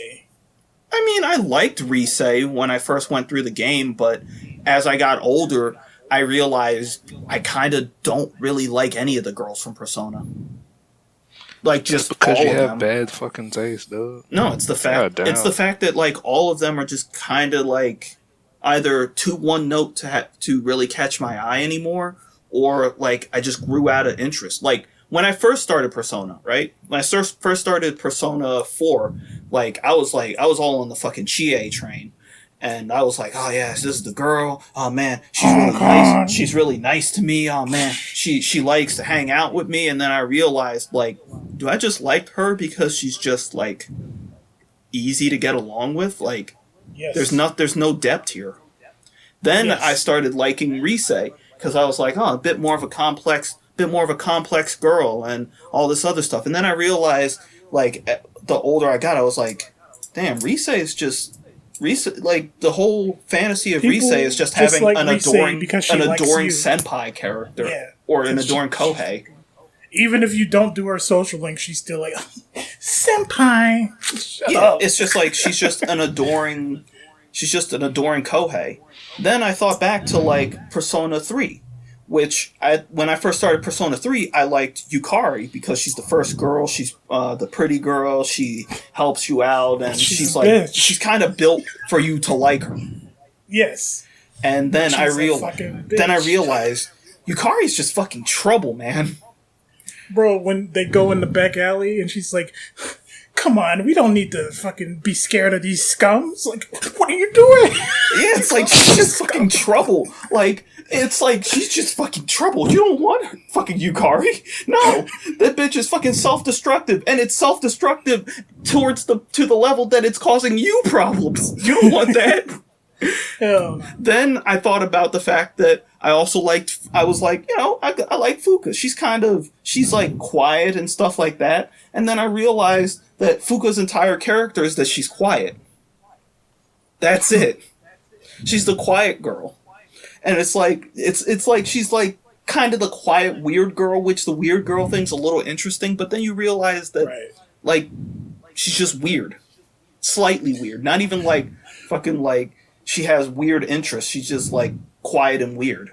B: I mean, I liked Rise when I first went through the game, but as I got older, I realized I kind of don't really like any of the girls from Persona. Like, just
C: because
B: all
C: you
B: of
C: have
B: them.
C: bad fucking taste, dude.
B: No, it's the fact. It's the fact that, like, all of them are just kind of like either too one note to really catch my eye anymore, or like I just grew out of interest. Like, when I first started Persona, right? When I first started Persona 4, like, I was all on the fucking Chie train. And I was like, oh yeah, this is the girl. Oh man, she's really nice. She's really nice to me. Oh man, she likes to hang out with me. And then I realized, like, do I just like her because she's just, like, easy to get along with? Like,
A: yes.
B: There's no depth here. Then I started liking Rise because I was like, oh, a bit more of a complex girl and all this other stuff. And then I realized, like, the older I got, I was like, damn, Rise, like, the whole fantasy of Rise is just having
A: like
B: an adoring senpai character, or an adoring kohei.
A: Even if you don't do her social link, she's still like, senpai. Shut up.
B: It's just like she's just an adoring kohei. Then I thought back to, like, Persona 3. Which, when I first started Persona 3, I liked Yukari because she's the first girl, she's the pretty girl, she helps you out, and she's like, she's kind of built for you to like her.
A: Yes.
B: And then I realized, Yukari's just fucking trouble, man.
A: Bro, when they go in the back alley and she's like, come on, we don't need to fucking be scared of these scums. Like, what are you doing?
B: Yeah, it's like, she's just fucking trouble. Like, it's like, she's just fucking trouble. You don't want her, fucking Yukari. No, that bitch is fucking self-destructive, and it's self-destructive to the level that it's causing you problems. You don't want that. Then I thought about the fact that I was like, you know, I like Fuka. She's like quiet and stuff like that. And then I realized that Fuka's entire character is that she's quiet. That's it. She's the quiet girl. And it's like she's like kind of the quiet weird girl, which the weird girl thing's a little interesting, but then you realize that like she's just weird. Slightly weird. Not even like fucking like she has weird interests. She's just like quiet and weird.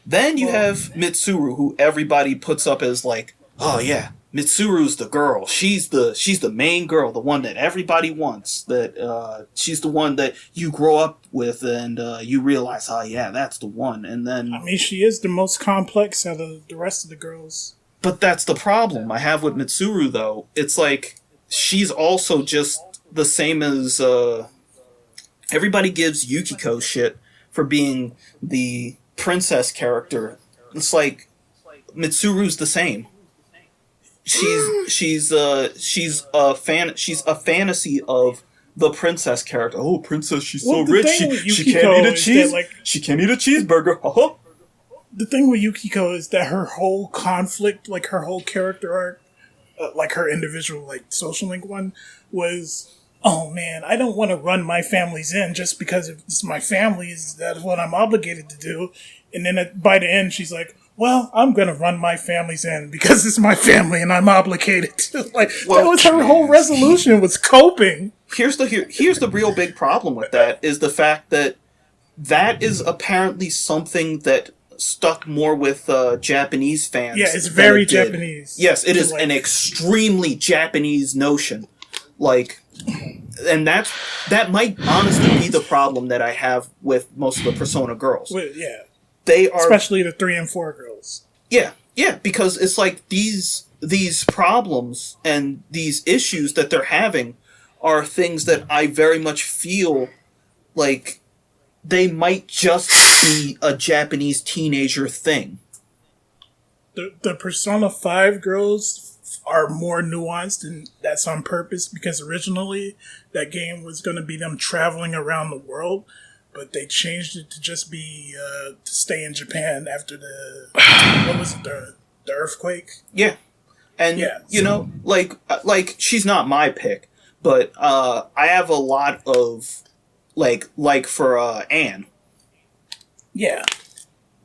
B: Then you have Mitsuru, who everybody puts up as like, oh yeah, Mitsuru's the girl. She's the main girl, the one that everybody wants. That she's the one that you grow up with, and you realize, oh yeah, that's the one. And then
A: I mean, she is the most complex out of the rest of the girls.
B: But that's the problem I have with Mitsuru, though. It's like she's also just the same as everybody gives Yukiko shit for being the princess character. It's like Mitsuru's the same. She's a fantasy of the princess character. Oh, princess, she's so rich. She can't eat a cheese. She can't eat a cheeseburger.
A: The thing with Yukiko is that her whole conflict, like her whole character arc, like her individual like social link one, was, oh man, I don't want to run my family's in just because it's my family. That's what I'm obligated to do. And then by the end, she's like, well, I'm going to run my family's in because it's my family and I'm obligated to. Like, that was her whole resolution, was coping.
B: Here's the real big problem with that, is the fact that is apparently something that stuck more with Japanese fans.
A: Yeah, it's very Japanese.
B: Yes, it is an extremely Japanese notion. Like, and that might honestly be the problem that I have with most of the Persona girls.
A: Well, yeah.
B: They are,
A: especially the 3 and 4 girls.
B: Yeah, because it's like these problems and these issues that they're having are things that I very much feel like they might just be a Japanese teenager thing.
A: The Persona 5 girls are more nuanced, and that's on purpose, because originally that game was going to be them traveling around the world. But they changed it to just be to stay in Japan after the earthquake. Yeah,
B: and you know, like she's not my pick, but I have a lot of like for Anne.
A: Yeah,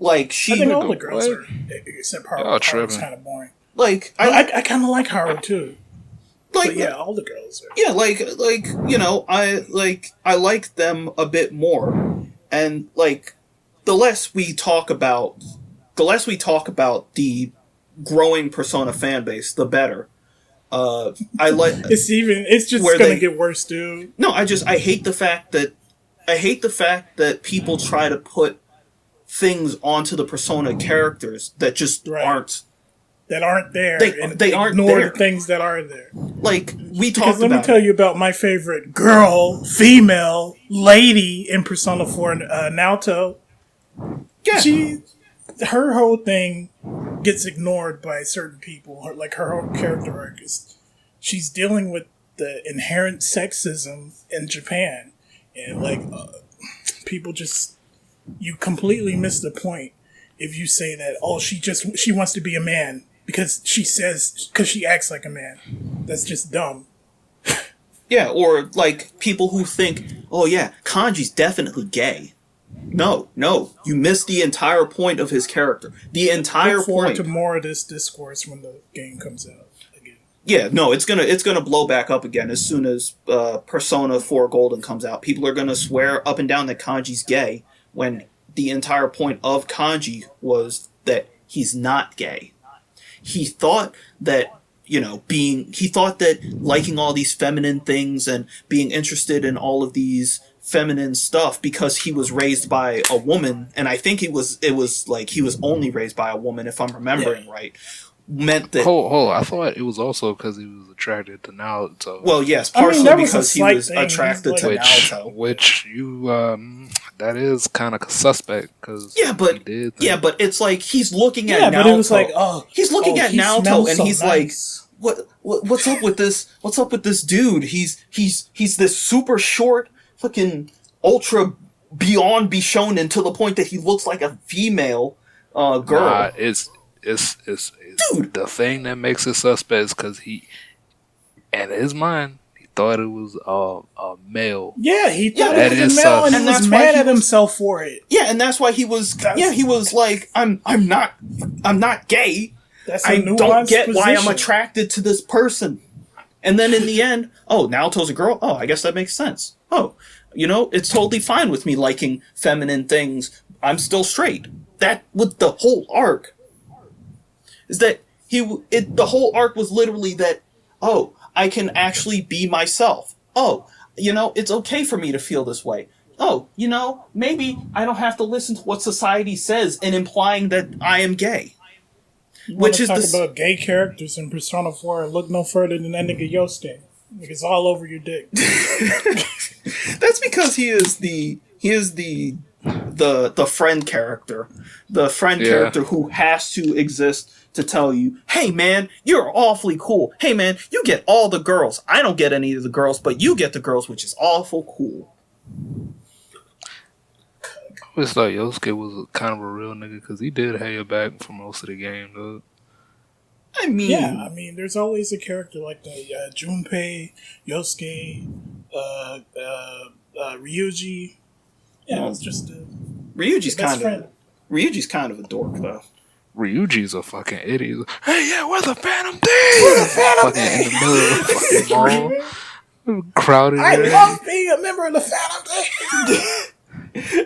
B: like she.
A: I think all the girls are, except Haru. Haru's kind of boring.
B: Like
A: I kind of like Haru too. Like, but yeah, all the girls are.
B: Yeah, like you know, I like them a bit more, and like the less we talk about the growing Persona fan base, the better. I like
A: it's just gonna get worse, dude.
B: No, I hate the fact that people try to put things onto the Persona characters that just aren't.
A: That aren't there.
B: They aren't
A: ignore
B: there.
A: The things that are there.
B: Like, we talked
A: about. Let me tell you about my favorite girl, female, lady in Persona 4, Naoto. Yeah. Her whole thing gets ignored by certain people. Like, her whole character arc is, she's dealing with the inherent sexism in Japan. And, like, people just, you completely miss the point if you say that, oh, she wants to be a man. Because she acts like a man. That's just dumb.
B: Yeah, or like people who think, oh yeah, Kanji's definitely gay. No, you missed the entire point of his character. The entire
A: Look forward
B: point.
A: to more of this discourse when the game comes out again.
B: Yeah, no, it's gonna blow back up again as soon as Persona 4 Golden comes out. People are gonna swear up and down that Kanji's gay when the entire point of Kanji was that he's not gay. He thought that, liking all these feminine things and being interested in all of these feminine stuff because he was raised by a woman, and I think it was like he was only raised by a woman, if I'm remembering right, meant that...
C: Hold, I thought it was also because he was attracted to Naoto.
B: Well, yes, partially because he was attracted to Naoto.
C: Which that is kind of suspect, because
B: but it's like he's looking at Naoto.
A: But it was like,
B: he's looking at Naoto, and he's nice. Like, what's up with this? What's up with this dude? He's this super short, fucking ultra beyond Bishonen to the point that he looks like a female girl.
C: Nah, it's dude. The thing that makes it suspect is because he, in his mind, thought it was a male.
A: Yeah, he thought it was a male, and he was mad at himself for it.
B: Yeah, and that's why he was. He was like, I'm not gay. I don't get why I'm attracted to this person. And then in the end, Naoto's a girl. Oh, I guess that makes sense. Oh, it's totally fine with me liking feminine things. I'm still straight. That with the whole arc is that The whole arc was literally that, oh, I can actually be myself. Oh, it's okay for me to feel this way. Oh, maybe I don't have to listen to what society says and implying that I am gay.
A: Which is talk about gay characters in Persona 4 and look no further than that nigga Yosuke. It's all over your dick.
B: That's because he is the friend character. The friend character who has to exist to tell you, hey man, you're awfully cool. Hey man, you get all the girls. I don't get any of the girls, but you get the girls, which is awful cool.
C: I always thought Yosuke was kind of a real nigga because he did have your back for most of the game, though.
B: I mean,
A: there's always a character like that. Junpei, Yosuke, Ryuji. Yeah, it's just
B: Ryuji's kind of a dork, though.
C: Ryuji's a fucking idiot. Hey, yeah, where's the Phantom Thief? Where's the Phantom Thief? In the middle of the fucking mall. Crowded.
A: I love being a member of the Phantom Thief.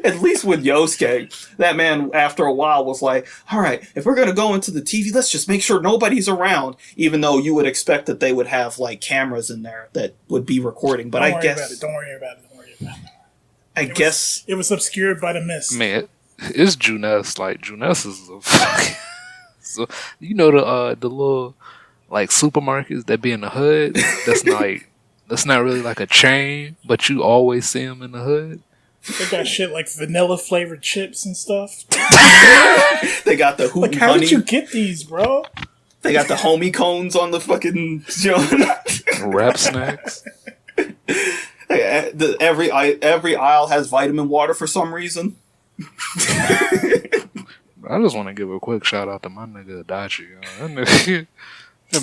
B: At least with Yosuke, that man after a while was like, all right, if we're going to go into the TV, let's just make sure nobody's around, even though you would expect that they would have like cameras in there that would be recording. But
A: Don't worry about it.
B: I guess
A: it was obscured by the mist.
C: Man, it's Juness. Like, Juness is a fucking... So, the little like supermarkets that be in the hood? That's not really like a chain, but you always see them in the hood.
A: They got shit like vanilla flavored chips and stuff.
B: They got the Hoot
A: how did you get these, bro?
B: They got the homie cones on the fucking
C: rap snacks.
B: Every aisle has vitamin water for some reason.
C: I just want to give a quick shout out to my nigga Adachi.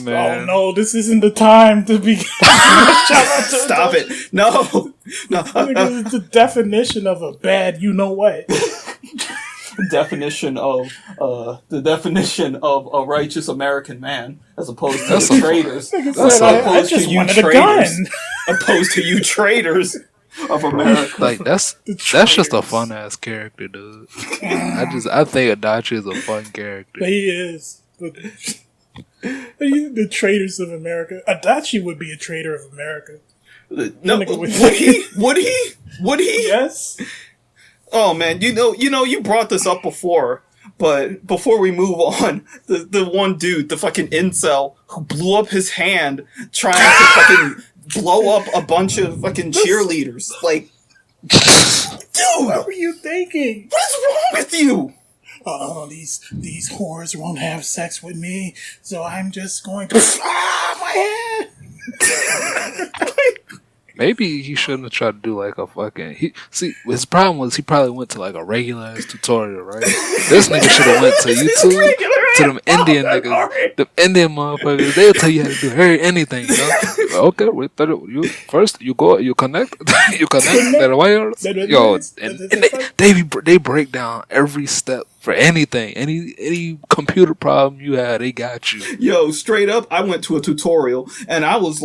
C: Man.
A: Oh no, this isn't the time to be.
B: Stop it! No.
A: It's the definition of a bad, you know what?
B: The definition of a righteous American man, as opposed to the traitors. Opposed to you traitors of America.
C: Like that's just a fun ass character, dude. I think Adachi is a fun character.
A: He is. The traitors of America. Adachi would be a traitor of America.
B: No, would he? Would he?
A: Yes.
B: Oh man, you brought this up before, but before we move on, the one dude, the fucking incel who blew up his hand trying to fucking blow up a bunch of fucking cheerleaders, like, dude,
A: what were you thinking?
B: What is wrong with you?
A: Oh, these whores won't have sex with me, so I'm just going to my hand.
C: Maybe he shouldn't have tried to do like a fucking. His problem was he probably went to like a regular ass tutorial, right? This nigga should have went to YouTube to them Indian niggas, them Indian motherfuckers. They'll tell you how to do anything. Okay, you go, you connect that wire. Yo, and they break down every step for anything, any computer problem you had, they got you.
B: Yo, straight up, I went to a tutorial and I was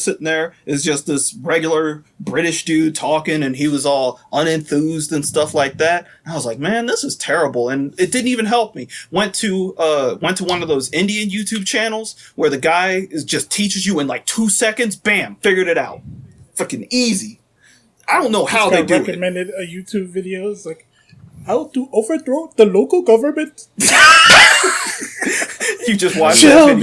B: sitting there. It's just this regular British dude talking, and he was all unenthused and stuff like that. And I was like, man, this is terrible, and it didn't even help me. Went to one of those Indian YouTube channels where the guy just teaches you in like 2 seconds. Bam, figured it out. Fucking easy. I don't know how they do
A: recommended a YouTube videos like how to overthrow the local government.
B: You just watch that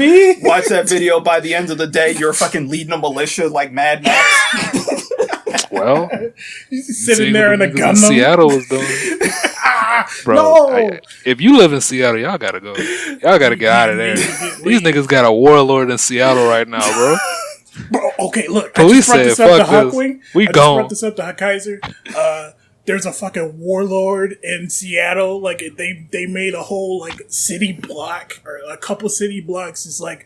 B: video. By the end of the day, you're fucking leading a militia like Mad Max.
C: Well,
A: he's sitting there in a gun.
C: Seattle was doing. Bro,
A: no.
C: If you live in Seattle, y'all gotta go. Y'all gotta get out of there. These niggas got a warlord in Seattle right now, bro.
A: Bro, okay, look.
C: Police said, "Fuck this. We gone."
A: I brought this up to Kaiser. There's a fucking warlord in Seattle. Like they made a whole like city block or a couple city blocks. It's like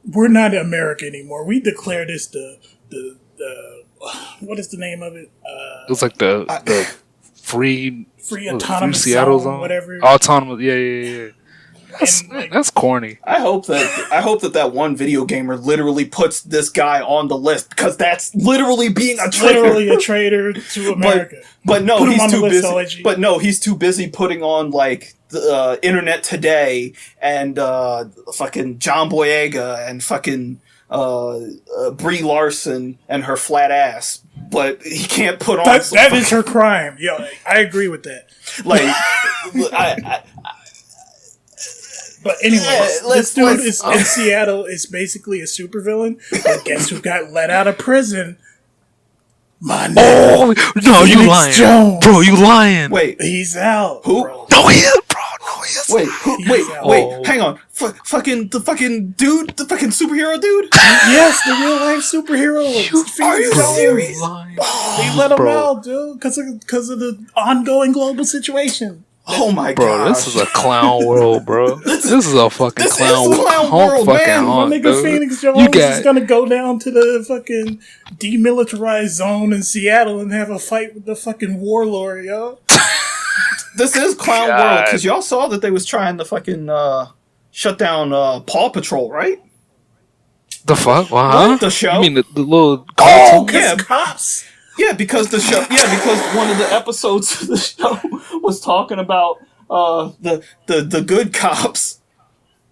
A: we're not America anymore. We declare this the what is the name of it?
C: It's like the free
A: autonomous
C: Seattle
A: zone, whatever.
C: Autonomous, yeah. That's corny.
B: I hope that one video gamer literally puts this guy on the list, because that's literally being a traitor.
A: Literally a traitor to America.
B: But no, he's too busy. But no, he's too busy putting on like Internet Today and fucking John Boyega and fucking Brie Larson and her flat ass, but he can't put on.
A: That is her crime. Yeah, I agree with that.
B: Like,
A: but anyway, this dude is in Seattle. Is basically a supervillain. But guess who got let out of prison? My name.
C: Oh no, you lying,
A: Jones.
C: Bro? You lying?
B: Wait,
A: he's out.
B: Who?
A: Bro.
C: No, he is, bro. No, he is.
B: Wait. Hang on. The fucking dude, the fucking superhero dude.
A: Yes, the real life superhero.
B: Are you serious?
A: They let him out, dude, because of the ongoing global situation.
B: Oh my god,
C: bro! This is a clown world, bro. This is a fucking clown
B: world, man.
A: My nigga Phoenix Jones is gonna go down to the fucking demilitarized zone in Seattle and have a fight with the fucking warlord, yo.
B: This is clown world because y'all saw that they was trying to fucking shut down Paw Patrol, right?
C: The fuck? Huh?
B: The show?
C: You mean the little cartoon?
A: Oh, yeah, cops.
B: Yeah, because the show. Yeah, because one of the episodes of the show was talking about the good cops.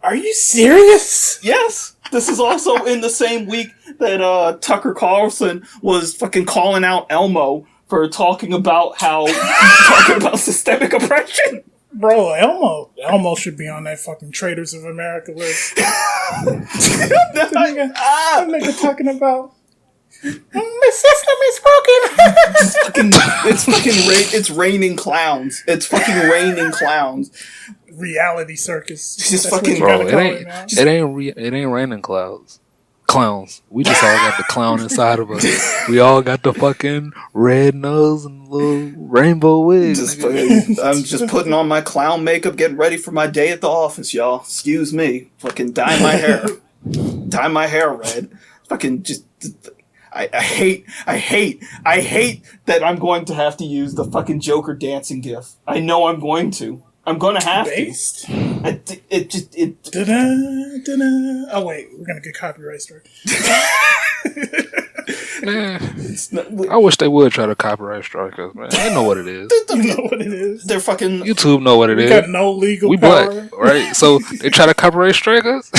A: Are you serious?
B: Yes. This is also in the same week that Tucker Carlson was fucking calling out Elmo for talking about systemic oppression.
A: Bro, Elmo should be on that fucking Traitors of America list. That nigga talking about. The system is broken.
B: It's raining clowns. It's fucking raining clowns.
A: Reality circus.
B: It's just
A: That's
B: fucking.
C: Bro, it ain't raining clowns. We just all got the clown inside of us. We all got the fucking red nose and little rainbow wig.
B: I'm just putting on my clown makeup, getting ready for my day at the office, y'all. Excuse me. Fucking dye my hair. Dye my hair red. Fucking just. I hate that I'm going to have to use the fucking Joker dancing gif. I know I'm going to. I'm going to have to.
A: Oh wait, we're gonna get copyright strike.
C: Man, I wish they would try to copyright strike us, man. They know what it is.
A: You know what it is.
B: They're fucking
C: YouTube know what it is.
A: We got no legal
C: we
A: power.
C: Black, right? So they try to copyright strike us.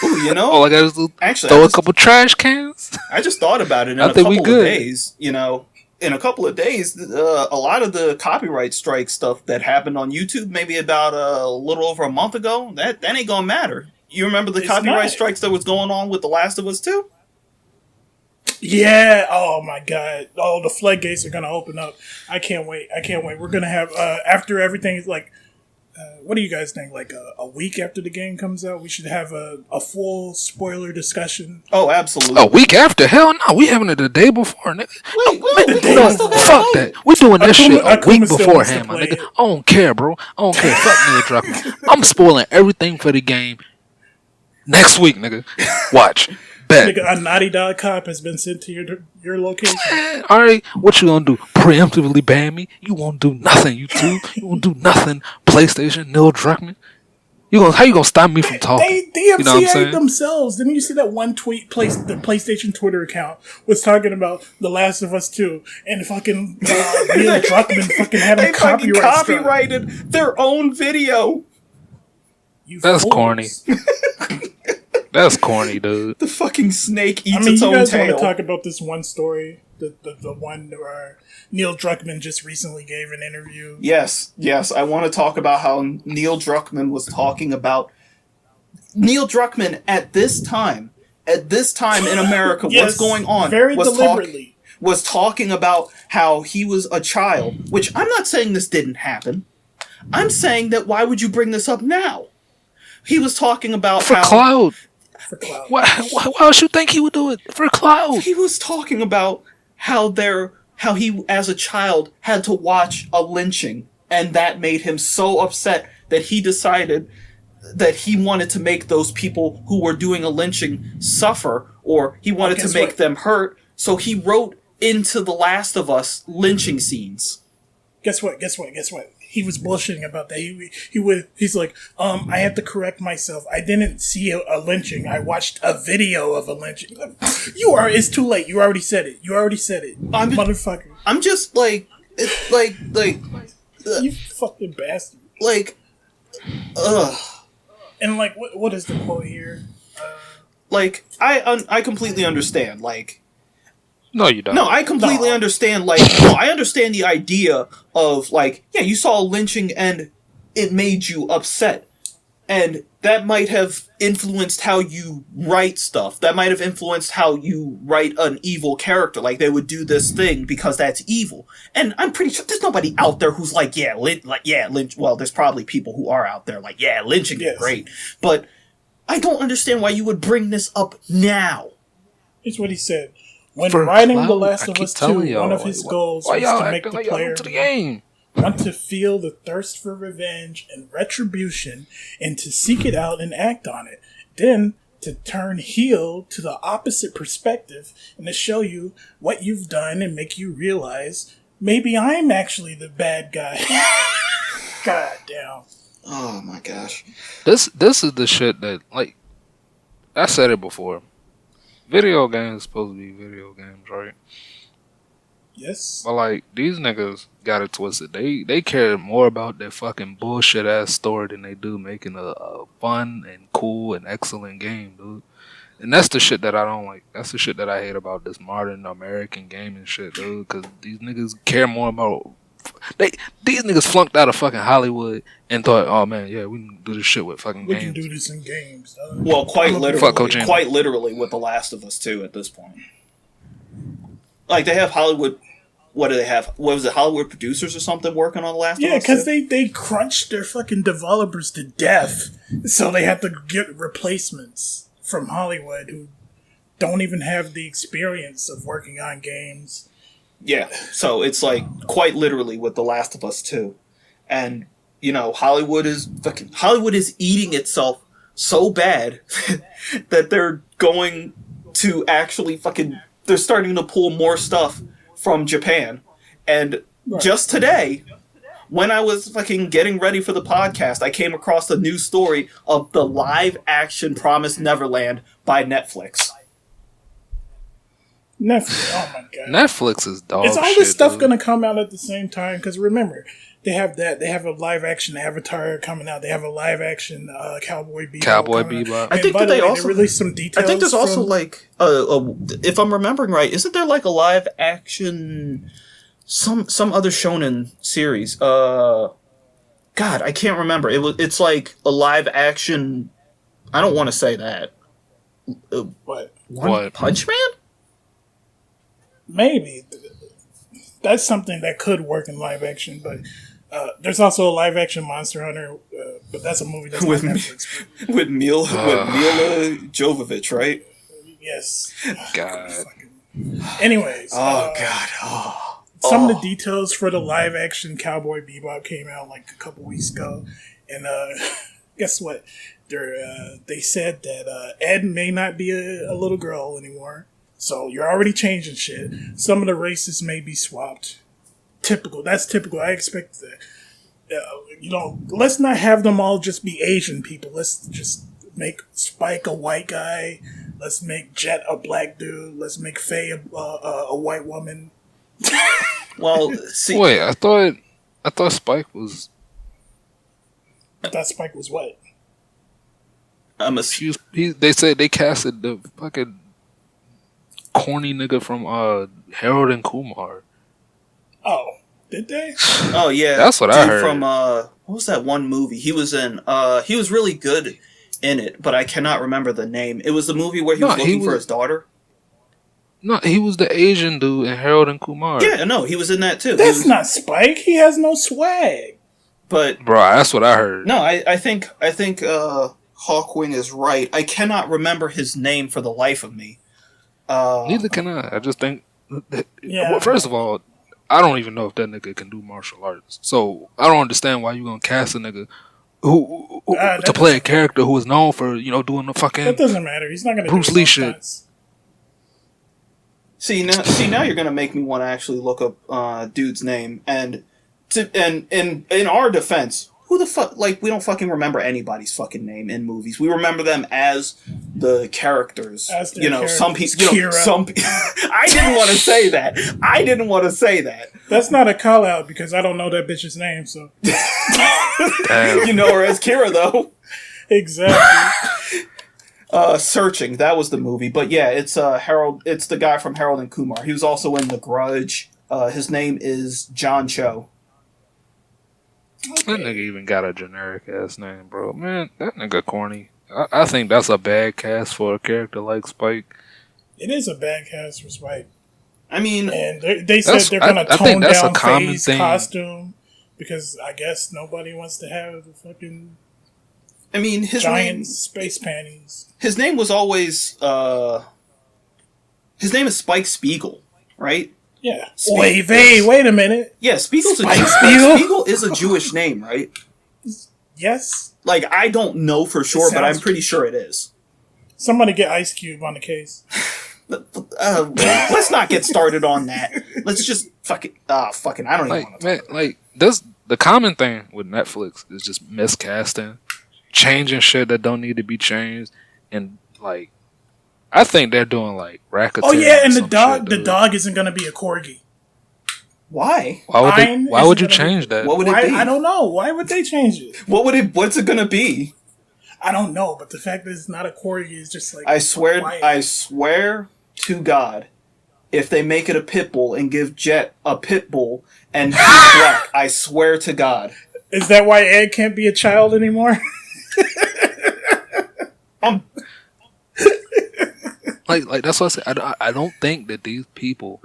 B: Ooh, you know,
C: all I gotta do throw a couple trash cans.
B: I just thought about it in a couple of days. You know, in a couple of days, a lot of the copyright strike stuff that happened on YouTube, maybe about a little over a month ago, that ain't gonna matter. You remember the copyright strikes that was going on with The Last of Us 2?
A: Yeah. Oh my god. Oh, the floodgates are gonna open up. I can't wait. We're gonna have after everything is like. What do you guys think? Like a week after the game comes out, we should have a full spoiler discussion.
B: Oh, absolutely.
C: A week after? Hell no. We having it the day before, nigga.
B: Wait,
C: fuck that. We doing that shit a week beforehand, my nigga. I don't care, bro. I don't care. Fuck Neil Druckmann. I'm spoiling everything for the game next week, nigga. Watch. Bet.
A: Nigga, a Naughty Dog cop has been sent to your location.
C: Alright, what you gonna do? Preemptively ban me? You won't do nothing, YouTube. You won't do nothing. PlayStation, Neil Druckmann. How you gonna stop me from talking?
A: They DMCA'd themselves. Didn't you see that one tweet? The PlayStation Twitter account was talking about The Last of Us 2, and fucking Neil Druckmann fucking had them
B: copyrighted their own video.
C: That's corny. That's corny, dude.
B: The fucking snake eats its own tail.
A: You guys want to talk about this one story? The one where Neil Druckmann just recently gave an interview?
B: Yes. I want to talk about how Neil Druckmann was talking about... Neil Druckmann, at this time in America, yes, what's going on?
A: Very deliberately.
B: Was talking about how he was a child, which I'm not saying this didn't happen. I'm saying that why would you bring this up now? He was talking about
C: For clout. Why else you think he would do it? For clout.
B: He was talking about how he, as a child, had to watch a lynching, and that made him so upset that he decided that he wanted to make those people who were doing a lynching suffer, or he wanted to make them hurt, so he wrote into The Last of Us lynching scenes.
A: Guess what? He was bullshitting about that. He's like, I have to correct myself. I didn't see a lynching. I watched a video of a lynching. It's too late. You already said it. Motherfucker.
B: I'm just like, it's like,
A: you fucking bastard.
B: Like, ugh.
A: And like, what is the quote here?
B: Like, I completely understand. Like,
C: No, you don't.
B: no, I completely understand. Like, no, I understand the idea of like, yeah, you saw lynching and it made you upset. And that might have influenced how you write stuff. That might have influenced how you write an evil character. Like, they would do this thing because that's evil. And I'm pretty sure there's nobody out there who's like, lynch. Well, there's probably people who are out there like, yeah, lynching is great. But I don't understand why you would bring this up now.
A: Here's what he said. When writing The Last of Us 2, one of his goals was to make the player want to feel the thirst for revenge and retribution and to seek it out and act on it. Then to turn heel to the opposite perspective and to show you what you've done and make you realize maybe I'm actually the bad guy. God damn.
B: Oh my gosh.
C: This is the shit that, like, I said it before. Video games supposed to be video games, right?
A: Yes.
C: But like, these niggas got it twisted. They care more about their fucking bullshit ass story than they do making a fun and cool and excellent game, dude. And that's the shit that I don't like. That's the shit that I hate about this modern American gaming shit, dude. Because these niggas care more about... These niggas flunked out of fucking Hollywood and thought, oh man, yeah, we can do this shit with fucking games.
A: We can do this in games.
B: Well, quite literally with The Last of Us 2 at this point. Like, they have Hollywood... What do they have? What was it, Hollywood producers or something working on The Last of Us?
A: Yeah, because they crunched their fucking developers to death. So they have to get replacements from Hollywood who don't even have the experience of working on games.
B: Yeah, so it's like quite literally with The Last of Us 2. And, you know, Hollywood is eating itself so bad that they're going to actually they're starting to pull more stuff from Japan. And just today, when I was fucking getting ready for the podcast, I came across a news story of the live action Promised Neverland by Netflix.
A: Netflix, oh my god.
C: Netflix is dog shit.
A: Is all this stuff going to come out at the same time? Because remember, they have a live action Avatar coming out. They have a live action Cowboy Bebop.
B: I think that they also
A: released some details.
B: I think there's also like if I'm remembering right, isn't there like a live action some other shonen series? God, I can't remember. It's like a live action. I don't want to say that.
A: What?
B: One Punch Man?
A: Maybe. That's something that could work in live action, but there's also a live action Monster Hunter, but that's a movie that's
B: with
A: on Netflix.
B: With Mila Jovovich, right?
A: Yes.
C: God.
A: Anyways.
B: God.
A: Some of the details for the live action Cowboy Bebop came out like a couple weeks ago, and guess what? They said that Ed may not be a little girl anymore. So you're already changing shit. Some of the races may be swapped. Typical. That's typical. I expect that. Let's not have them all just be Asian people. Let's just make Spike a white guy. Let's make Jet a black dude. Let's make Faye a white woman.
B: Well, see.
C: Wait, I thought Spike was.
A: I thought Spike was what?
C: They said they casted the fucking corny nigga from Harold and Kumar.
A: Oh, did they?
B: Oh yeah,
C: that's what I heard.
B: From what was that one movie he was in? He was really good in it, but I cannot remember the name. It was the movie where he was looking for his daughter.
C: No, he was the Asian dude in Harold and Kumar.
B: Yeah, no, he was in that too.
A: That's not Spike. He has no swag.
B: But
C: bro, that's what I heard.
B: No, I think Hawkwing is right. I cannot remember his name for the life of me.
C: Neither can I. I just think. Well, first of all, I don't even know if that nigga can do martial arts. So I don't understand why you gonna cast a nigga who to play a character who is known for doing the fucking.
A: That doesn't matter. He's not gonna
C: Bruce Lee shit.
B: See now you're gonna make me want to actually look up dude's name and in our defense, who the fuck, like, we don't fucking remember anybody's fucking name in movies. We remember them as the characters.
A: As
B: you know,
A: characters.
B: some people, I didn't want to say that.
A: That's not a call out because I don't know that bitch's name, so.
B: You know her as Kira, though.
A: Exactly.
B: Searching, that was the movie. But yeah, it's Harold, it's the guy from Harold and Kumar. He was also in The Grudge. His name is John Cho.
C: Okay. That nigga even got a generic ass name, bro. Man, that nigga corny. I think that's a bad cast for a character like Spike.
A: It is a bad cast for Spike.
B: I mean,
A: and they said they're gonna tone down Faye's costume because I guess nobody wants to have the fucking.
B: I mean, his
A: giant
B: name,
A: space panties.
B: His name was always. His name is Spike Spiegel, right?
A: Yeah. Wait a minute.
B: Yeah, Spiegel is a Jewish name, right?
A: Yes.
B: Like, I don't know for sure, but I'm pretty sure it is.
A: Somebody get Ice Cube on the case.
B: Let's not get started on that. Let's just fucking. I don't even want to.
C: Like, the common thing with Netflix is just miscasting, changing shit that don't need to be changed, and like. I think they're doing like racketeering.
A: Oh yeah, and the dog isn't going to be a corgi.
B: Why?
C: Why would you change that?
B: What would it be?
A: I don't know. Why would they change it?
B: What's it going to be?
A: I don't know, but the fact that it's not a corgi is just like
B: I swear to God, if they make it a pit bull and give Jet a pit bull and he's black, I swear to God.
A: Is that why Ed can't be a child anymore?
C: Like that's what I said. I don't think that these people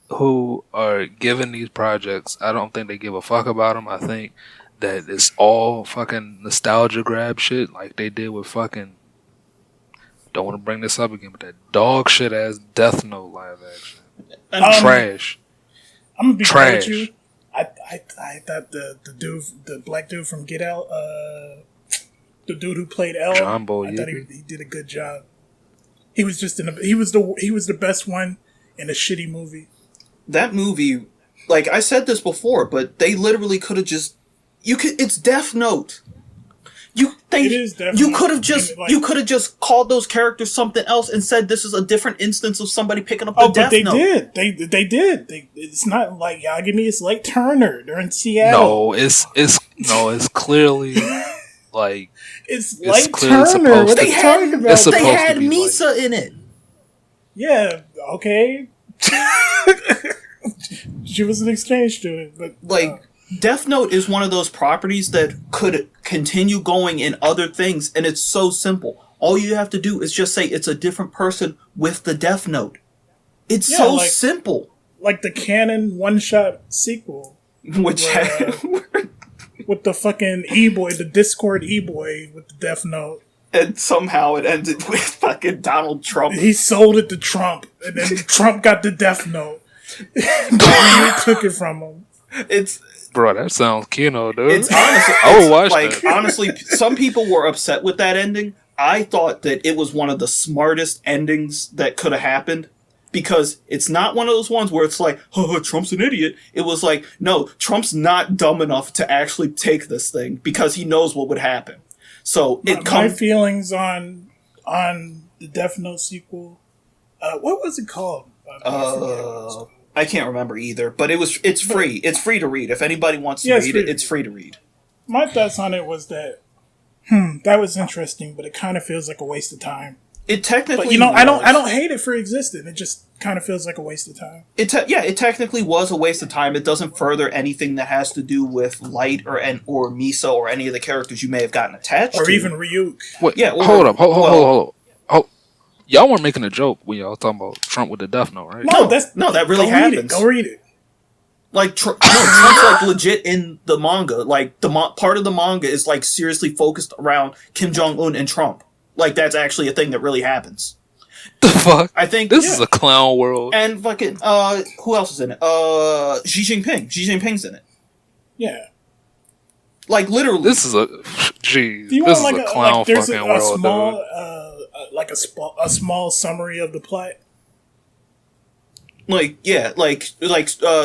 C: who are given these projects, I don't think they give a fuck about them. I think that it's all fucking nostalgia grab shit, like they did with fucking. Don't want to bring this up again, but that dog shit ass Death Note live action, trash.
A: I'm gonna be trash. With you. I thought the black dude from Get Out, the dude who played L,
C: John
A: I thought he did a good job. He was just he was the best one in a shitty movie.
B: That movie, like I said this before, but they literally could have just it's Death Note. You could have just called those characters something else and said this is a different instance of somebody picking up the Death Note.
A: They did. It's not like Yagami, it's like Turner. They're in Seattle.
C: No, it's clearly like
A: it's like Turner. What are you talking about?
B: They had Misa in it.
A: Yeah, okay. She was an exchange student, but
B: Death Note is one of those properties that could continue going in other things, and it's so simple. All you have to do is just say it's a different person with the Death Note. It's simple.
A: Like the canon one-shot sequel.
B: Which
A: with the fucking E-boy, the Discord E-boy with the Death Note.
B: And somehow it ended with fucking Donald Trump.
A: He sold it to Trump, and then Trump got the Death Note. He took it from him.
C: Bro, that sounds kino, dude.
B: It's honestly,
C: I would watch that.
B: Honestly, some people were upset with that ending. I thought that it was one of the smartest endings that could have happened. Because it's not one of those ones where it's like, oh, Trump's an idiot. It was like, no, Trump's not dumb enough to actually take this thing because he knows what would happen. So
A: my feelings on the Death Note sequel. What was it called?
B: I can't remember either. But it's free. It's free to read. If anybody wants to read it, it's free to read.
A: My thoughts on it was that that was interesting, but it kind of feels like a waste of time.
B: It technically,
A: but, I don't hate it for existing. It just kind of feels like a waste of time.
B: It technically was a waste of time. It doesn't further anything that has to do with Light or Misa or any of the characters you may have gotten attached
A: or
B: to.
A: even Ryuk.
C: Wait, hold up. Y'all weren't making a joke when y'all talking about Trump with the Death Note, right?
B: No, that really happens.
A: Go read it.
B: Like Trump's like legit in the manga. Like part of the manga is like seriously focused around Kim Jong-un and Trump. Like, that's actually a thing that really happens.
C: The fuck?
B: I think
C: this is a clown world.
B: And fucking who else is in it? Xi Jinping. Xi Jinping's in it.
A: Yeah.
B: Like literally.
C: This is a clown fucking world.
A: Small, a small summary of the plot.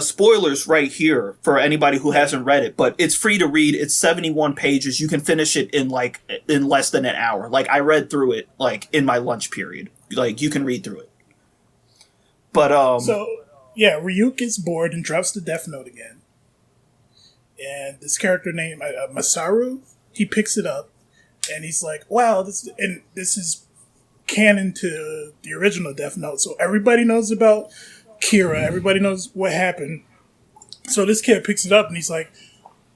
B: Spoilers right here for anybody who hasn't read it, but it's free to read. It's 71 pages. You can finish it in less than an hour. Like, I read through it in my lunch period. Like, you can read through it. But
A: Ryuk gets bored and drops the Death Note again. And this character named Masaru, he picks it up and he's like, "Wow, this is canon to the original Death Note." So everybody knows about Kira, everybody knows what happened. So this kid picks it up and he's like,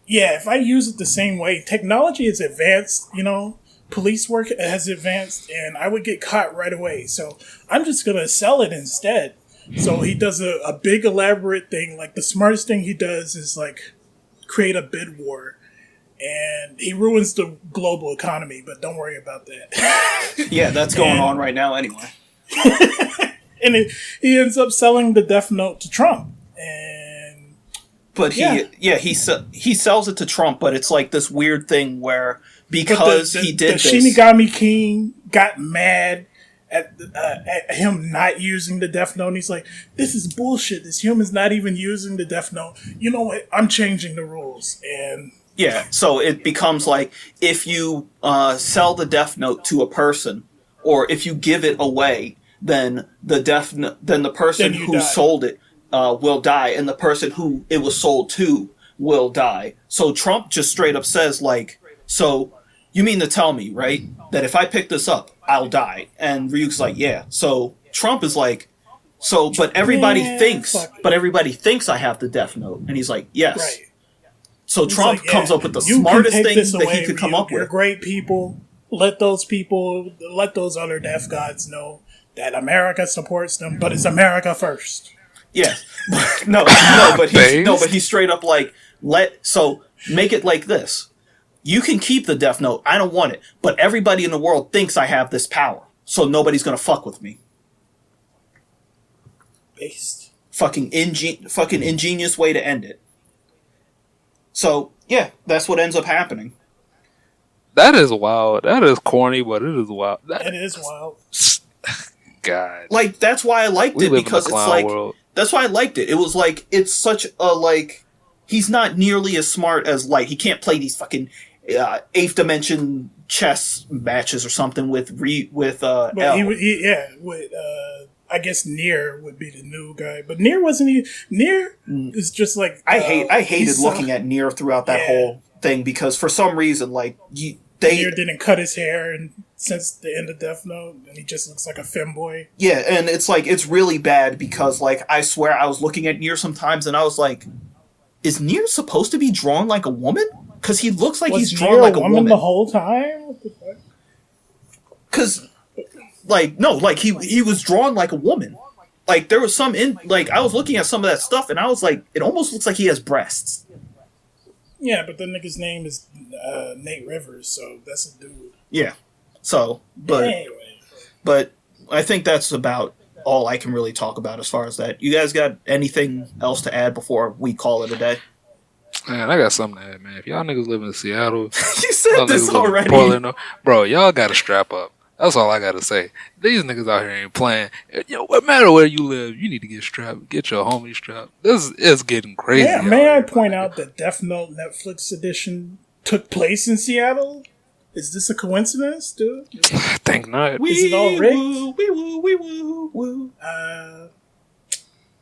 A: "Yeah, if I use it the same way, technology is advanced, police work has advanced, and I would get caught right away. So I'm just gonna sell it instead." So he does a big elaborate thing. Like, the smartest thing he does is create a bid war. And he ruins the global economy, but don't worry about that.
B: Yeah, that's going on right now anyway.
A: And he ends up selling the Death Note to Trump.
B: But he sells it to Trump, but it's like this weird thing where because he did this,
A: Shinigami King got mad at him not using the Death Note. And he's like, "This is bullshit. This human's not even using the Death Note. You know what? I'm changing the rules." And
B: yeah, so it becomes like, if you sell the Death Note to a person, or if you give it away, then the person who sold it will die, and the person who it was sold to will die. So Trump just straight up says, "So you mean to tell me, right, that if I pick this up, I'll die?" And Ryuk's like, "Yeah." So Trump is like, but everybody thinks I have the Death Note," and he's like, "Yes." Right. So Trump comes up with the smartest thing that he could come up with.
A: You're great people. Let those other death gods know that America supports them, but it's America first.
B: Yeah. But he's straight up like, make it like this. You can keep the Death Note. I don't want it. But everybody in the world thinks I have this power, so nobody's going to fuck with me.
A: Based.
B: Fucking ingenious way to end it. So, yeah, that's what ends up happening.
C: That is wild. That is corny, but it is wild.
A: That is wild.
C: God.
B: Like, that's why I liked it, because it's like...
C: world.
B: That's why I liked it. It was like, it's such a, he's not nearly as smart as, he can't play these fucking 8th dimension chess matches or something with L.
A: I guess Nier would be the new guy, but Nier wasn't. Nier is just like
B: I hated looking at Nier throughout that whole thing, because for some reason, Nier
A: didn't cut his hair since the end of Death Note, and he just looks like a femboy.
B: Yeah, and it's really bad because I swear I was looking at Nier sometimes and I was like, is Nier supposed to be drawn like a woman? Because he looks like he's drawn like a woman
A: the whole time. What the fuck?
B: Because. He was drawn like a woman. There was some I was looking at some of that stuff and I was like, it almost looks like he has breasts.
A: Yeah, but the nigga's name is Nate Rivers, so that's a dude.
B: Yeah. So, but I think that's about all I can really talk about as far as that. You guys got anything else to add before we call it a day?
C: Man, I got something to add, man. If y'all niggas live in Seattle,
B: you said this already.
C: Portland, bro, y'all gotta strap up. That's all I gotta say. These niggas out here ain't playing. What matter where you live, you need to get strapped. Get your homie strapped. This is getting crazy.
A: Yeah, may I point out that Death Note Netflix edition took place in Seattle? Is this a coincidence, dude?
C: I think not.
A: Is it all rigged?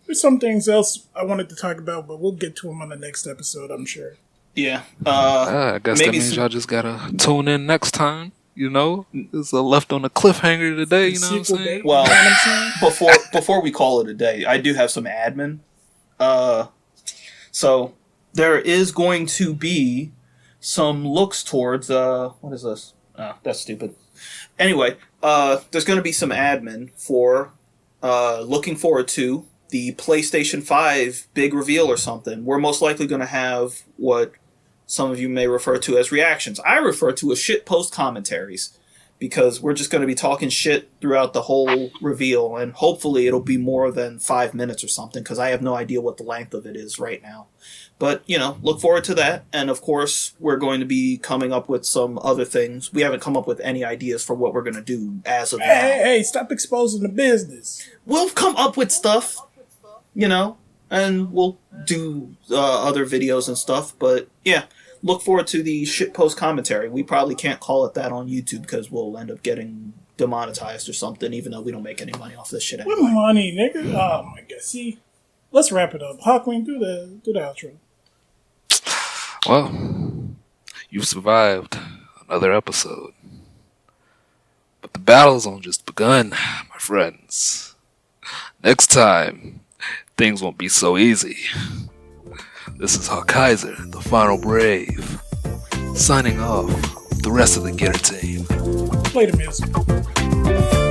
A: There's some things else I wanted to talk about, but we'll get to them on the next episode, I'm sure.
B: Yeah.
C: I guess that means y'all just gotta tune in next time. It's left on a cliffhanger today, you know what I'm saying?
B: Well, before we call it a day, I do have some admin. So there is going to be some looks towards, what is this? Oh, that's stupid. Anyway, there's going to be some admin for, looking forward to the PlayStation 5 big reveal or something. We're most likely going to have what some of you may refer to as reactions. I refer to as shitpost commentaries, because we're just going to be talking shit throughout the whole reveal, and hopefully it'll be more than 5 minutes or something, because I have no idea what the length of it is right now. But, look forward to that, and of course, we're going to be coming up with some other things. We haven't come up with any ideas for what we're going to do as of now.
A: Hey, stop exposing the business.
B: We'll come up with stuff. you know, and we'll do other videos and stuff. But yeah, look forward to the shitpost commentary. We probably can't call it that on YouTube because we'll end up getting demonetized or something, even though we don't make any money off this shit anyway.
A: What money, nigga? Oh my god. See, let's wrap it up. Hawkman, do the outro.
C: Well, you've survived another episode. But the battle's only just begun, my friends. Next time, things won't be so easy. This is Hawkaiser, the final brave, signing off with the rest of the Getter team.
A: Play the music.